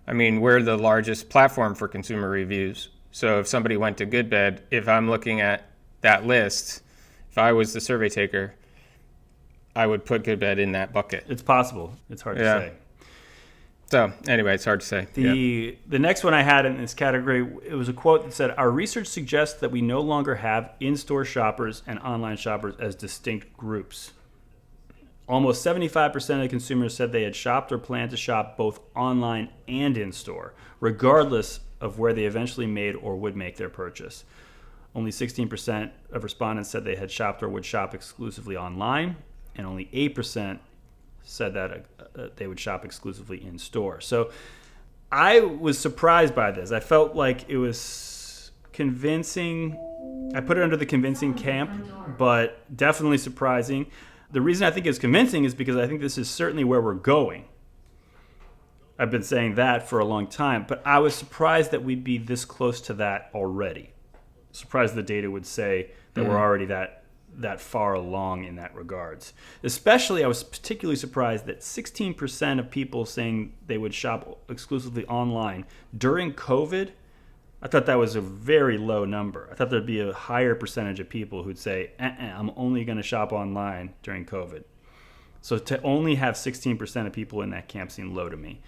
I mean, we're the largest platform for consumer reviews. So if somebody went to Goodbed, if I'm looking at that list, if I was the survey taker, I would put Goodbed in that bucket. It's possible. It's hard to say. So anyway, it's hard to say. The next one I had in this category, it was a quote that said, "Our research suggests that we no longer have in-store shoppers and online shoppers as distinct groups." Almost 75% of consumers said they had shopped or planned to shop both online and in-store, regardless of where they eventually made or would make their purchase. Only 16% of respondents said they had shopped or would shop exclusively online, and only 8% said that they would shop exclusively in-store. So I was surprised by this. I felt like it was convincing. I put it under the convincing camp, but definitely surprising. The reason I think it's convincing is because I think this is certainly where we're going. I've been saying that for a long time, but I was surprised that we'd be this close to that already. Surprised the data would say that we're already that far along in that regards. Especially, I was particularly surprised that 16% of people saying they would shop exclusively online during COVID. I thought that was a very low number. I thought there'd be a higher percentage of people who'd say, I'm only going to shop online during COVID. So to only have 16% of people in that camp seemed low to me.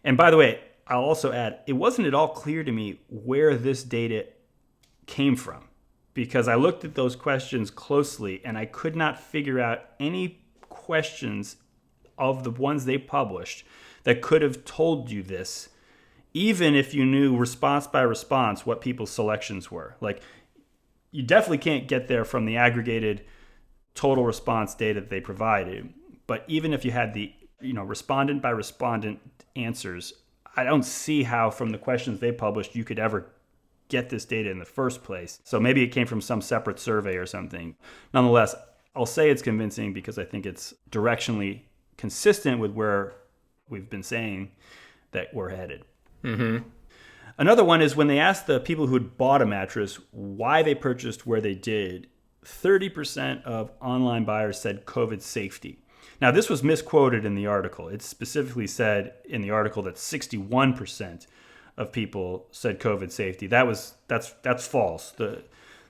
And by the way, I'll also add, it wasn't at all clear to me where this data came from, because I looked at those questions closely and I could not figure out any questions of the ones they published that could have told you this, even if you knew response by response what people's selections were. Like, you definitely can't get there from the aggregated total response data that they provided. But even if you had the respondent by respondent answers, I don't see how from the questions they published you could ever get this data in the first place. So maybe it came from some separate survey or something. Nonetheless, I'll say it's convincing because I think it's directionally consistent with where we've been saying that we're headed. Mm-hmm. Another one is when they asked the people who had bought a mattress why they purchased where they did, 30% of online buyers said COVID safety. Now, this was misquoted in the article. It specifically said in the article that 61% of people said COVID safety. That's false.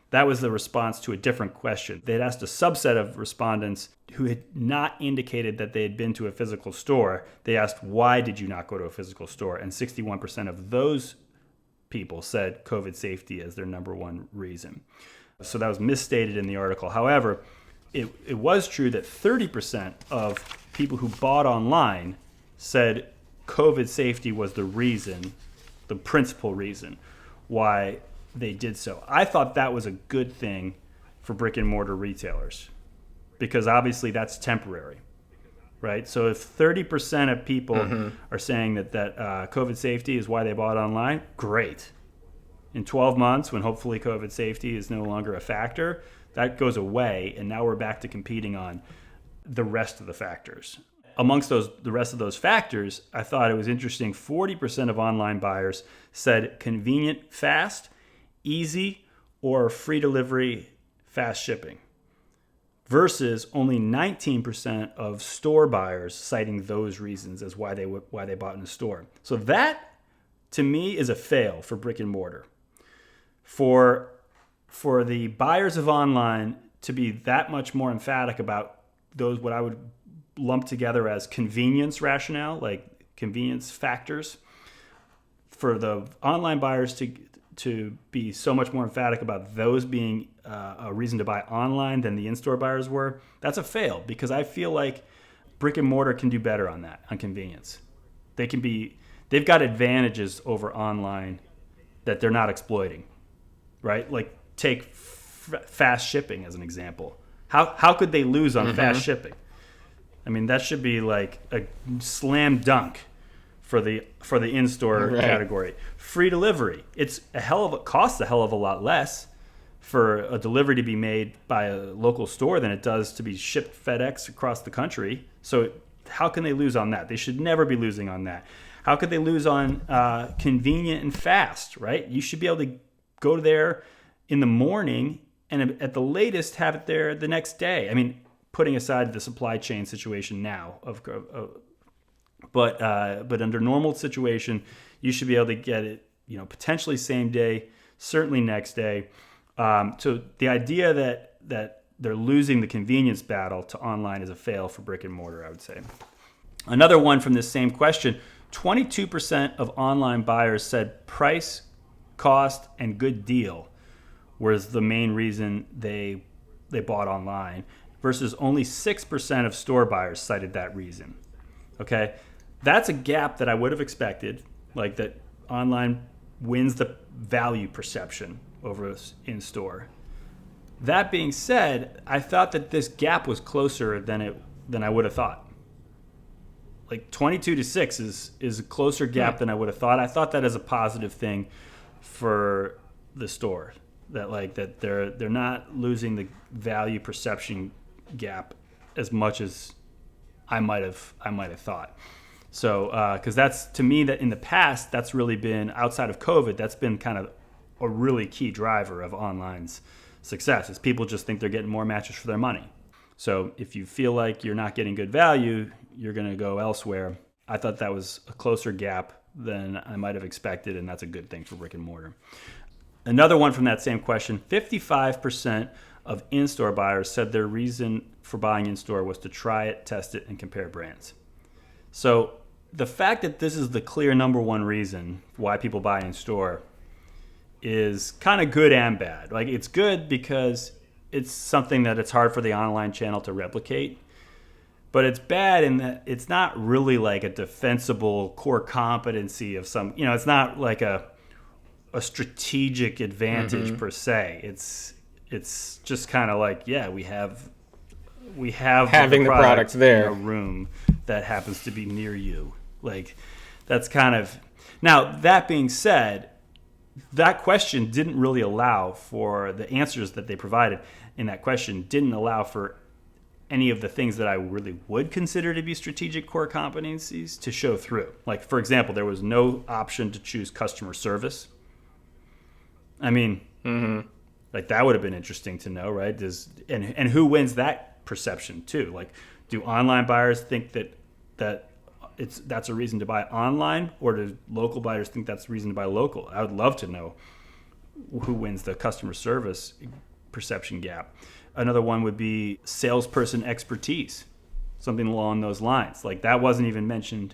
That was the response to a different question. They'd asked a subset of respondents who had not indicated that they had been to a physical store. They asked, why did you not go to a physical store? And 61% of those people said COVID safety as their number one reason. So that was misstated in the article. However, it was true that 30% of people who bought online said COVID safety was the reason, the principal reason why they did so. I thought that was a good thing for brick and mortar retailers because obviously that's temporary, right? So if 30% of people are saying that COVID safety is why they bought online, great. In 12 months, when hopefully COVID safety is no longer a factor, that goes away, and now we're back to competing on the rest of the factors. Amongst the rest of those factors, I thought it was interesting, 40% of online buyers said convenient, fast, easy, or free delivery, fast shipping, versus only 19% of store buyers citing those reasons as why they bought in a store. So that, to me, is a fail for brick and mortar. For the buyers of online to be that much more emphatic about those, what I would lump together as convenience rationale, like convenience factors, for the online buyers to be so much more emphatic about those being a reason to buy online than the in-store buyers were, that's a fail, because I feel like brick and mortar can do better on that, on convenience. They've got advantages over online that they're not exploiting, right? Like take fast shipping as an example. How could they lose on fast shipping? I mean, that should be like a slam dunk for the in-store category. Free delivery. Costs a hell of a lot less for a delivery to be made by a local store than it does to be shipped FedEx across the country. So how can they lose on that? They should never be losing on that. How could they lose on convenient and fast, right? You should be able to go there in the morning and at the latest have it there the next day. I mean, putting aside the supply chain situation now, but under normal situation, you should be able to get it, potentially same day, certainly next day. So the idea that they're losing the convenience battle to online is a fail for brick and mortar, I would say. Another one from this same question, 22% of online buyers said price, cost, and good deal was the main reason they bought online, versus only 6% of store buyers cited that reason. Okay, that's a gap that I would have expected, like that online wins the value perception over in store. That being said, I thought that this gap was closer than I would have thought. Like 22-6 is a closer gap than I would have thought. I thought that as a positive thing for the store, that they're not losing the value perception gap as much as I might have thought. So because that's, to me, that in the past, that's really been, outside of COVID, that's been kind of a really key driver of online's success, is people just think they're getting more mattress for their money. So if you feel like you're not getting good value, you're going to go elsewhere. I thought that was a closer gap than I might have expected, and that's a good thing for brick and mortar. Another one from that same question, 55% of in-store buyers said their reason for buying in-store was to try it, test it, and compare brands. So the fact that this is the clear number one reason why people buy in-store is kind of good and bad. Like, it's good because it's something that it's hard for the online channel to replicate. But it's bad in that it's not really like a defensible core competency of some, it's not like a strategic advantage per se. It's just kind of like, yeah, we have having the product there in a room that happens to be near you. Like, that's kind of, now that being said, that question didn't really allow for the answers that they provided in that question didn't allow for any of the things that I really would consider to be strategic core competencies to show through. Like, for example, there was no option to choose customer service. I mean, like, that would have been interesting to know, right? And who wins that perception too? Like, do online buyers think that's a reason to buy online, or do local buyers think that's a reason to buy local? I would love to know who wins the customer service perception gap. Another one would be salesperson expertise, something along those lines. Like, that wasn't even mentioned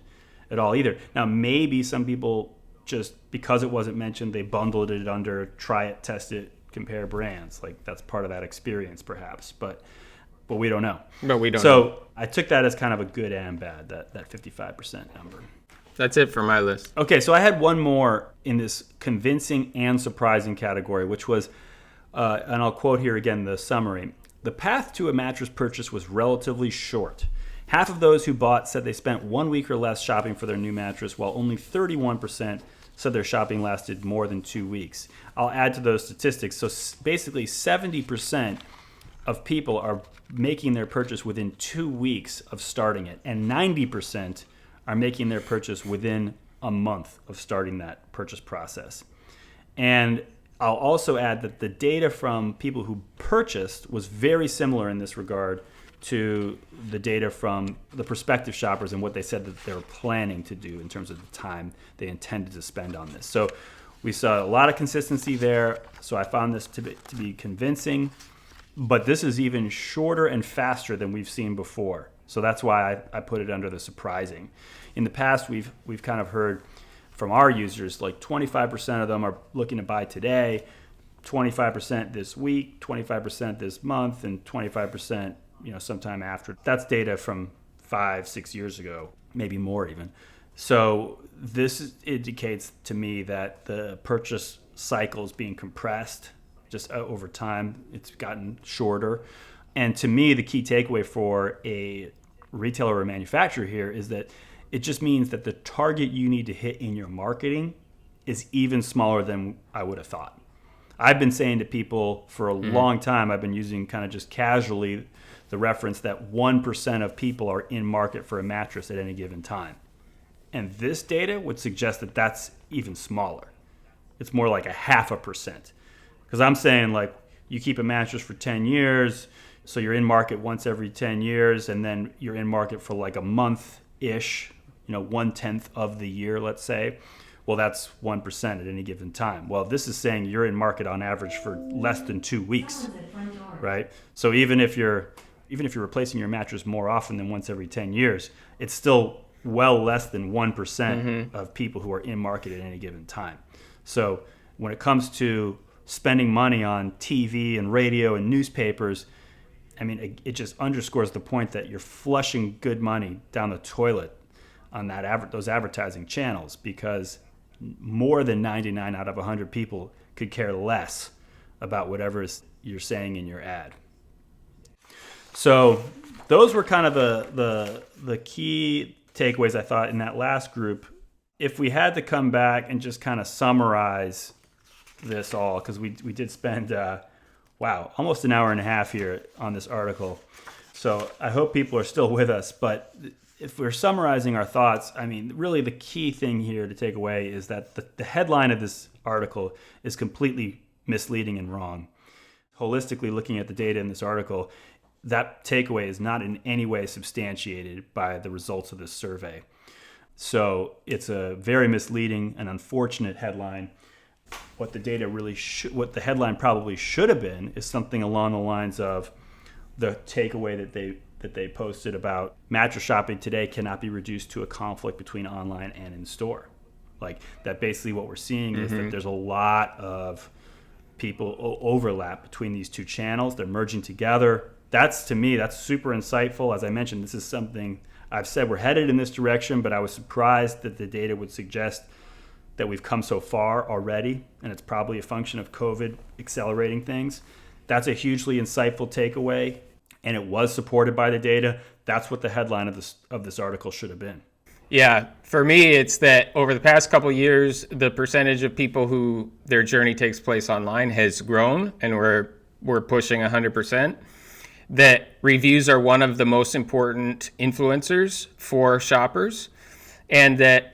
at all either. Now, maybe some people, just because it wasn't mentioned, they bundled it under try it, test it, compare brands. Like, that's part of that experience perhaps, but we don't know. But we don't know. So I took that as kind of a good and bad, that 55% number. That's it for my list. Okay, so I had one more in this convincing and surprising category, which was, and I'll quote here again the summary. The path to a mattress purchase was relatively short. Half of those who bought said they spent 1 week or less shopping for their new mattress, while only 31% said their shopping lasted more than 2 weeks. I'll add to those statistics. So basically 70% of people are making their purchase within 2 weeks of starting it, and 90% are making their purchase within a month of starting that purchase process. And I'll also add that the data from people who purchased was very similar in this regard to the data from the prospective shoppers and what they said that they were planning to do in terms of the time they intended to spend on this. So we saw a lot of consistency there. So I found this to be convincing, but this is even shorter and faster than we've seen before. So that's why I put it under the surprising. In the past, we've kind of heard from our users, like 25% of them are looking to buy today, 25% this week, 25% this month, and 25% sometime after. That's data from 5-6 years ago, maybe more even. So this indicates to me that the purchase cycle is being compressed just over time. It's gotten shorter. And to me, the key takeaway for a retailer or manufacturer here is that it just means that the target you need to hit in your marketing is even smaller than I would have thought. I've been saying to people for a long time, I've been using kind of just casually the reference that 1% of people are in market for a mattress at any given time. And this data would suggest that that's even smaller. It's more like 0.5%. Because I'm saying, like, you keep a mattress for 10 years, so you're in market once every 10 years, and then you're in market for like a month-ish, 1/10 of the year, let's say. Well, that's 1% at any given time. Well, this is saying you're in market on average for less than 2 weeks, right? So even if you're replacing your mattress more often than once every 10 years, it's still well less than 1% of people who are in market at any given time. So when it comes to spending money on TV and radio and newspapers, I mean, it just underscores the point that you're flushing good money down the toilet on those advertising channels, because more than 99 out of 100 people could care less about whatever you're saying in your ad. So those were kind of the key takeaways, I thought, in that last group. If we had to come back and just kind of summarize this all, because we did spend almost an hour and a half here on this article, so I hope people are still with us. But if we're summarizing our thoughts, I mean, really the key thing here to take away is that the headline of this article is completely misleading and wrong. Holistically looking at the data in this article, that takeaway is not in any way substantiated by the results of this survey. So it's a very misleading and unfortunate headline. What the headline probably should have been is something along the lines of the takeaway that they posted about mattress shopping today cannot be reduced to a conflict between online and in store. Like that, basically what we're seeing is that there's a lot of people overlap between these two channels. They're merging together. To me, that's super insightful. As I mentioned, this is something I've said we're headed in this direction, but I was surprised that the data would suggest that we've come so far already, and it's probably a function of COVID accelerating things. That's a hugely insightful takeaway, and it was supported by the data. That's what the headline of this article should have been. Yeah, for me, it's that over the past couple of years, the percentage of people who their journey takes place online has grown, and we're pushing 100%. That reviews are one of the most important influencers for shoppers, and that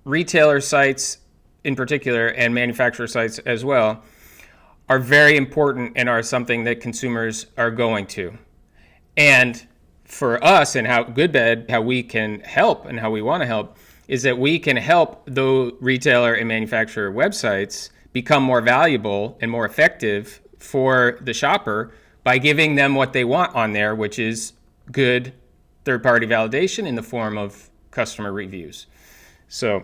retailer sites in particular, and manufacturer sites as well, are very important and are something that consumers are going to. And for us, and how we can help and how we want to help, is that we can help the retailer and manufacturer websites become more valuable and more effective for the shopper by giving them what they want on there, which is good third-party validation in the form of customer reviews. So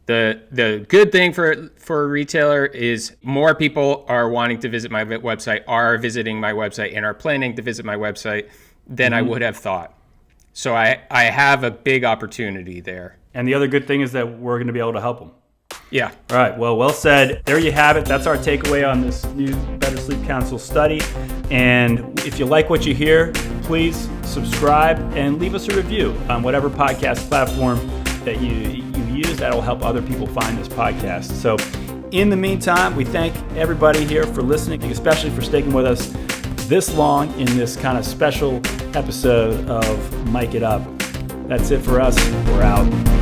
the good thing for a retailer is more people are wanting to visit my website, are visiting my website, and are planning to visit my website than I would have thought. So I have a big opportunity there. And the other good thing is that we're going to be able to help them. Yeah. All right. Well said. There you have it. That's our takeaway on this new Better Sleep Council study. And if you like what you hear, please subscribe and leave us a review on whatever podcast platform that you use. That'll help other people find this podcast. So in the meantime, we thank everybody here for listening, especially for sticking with us this long in this kind of special episode of Mic It Up. That's it for us. We're out.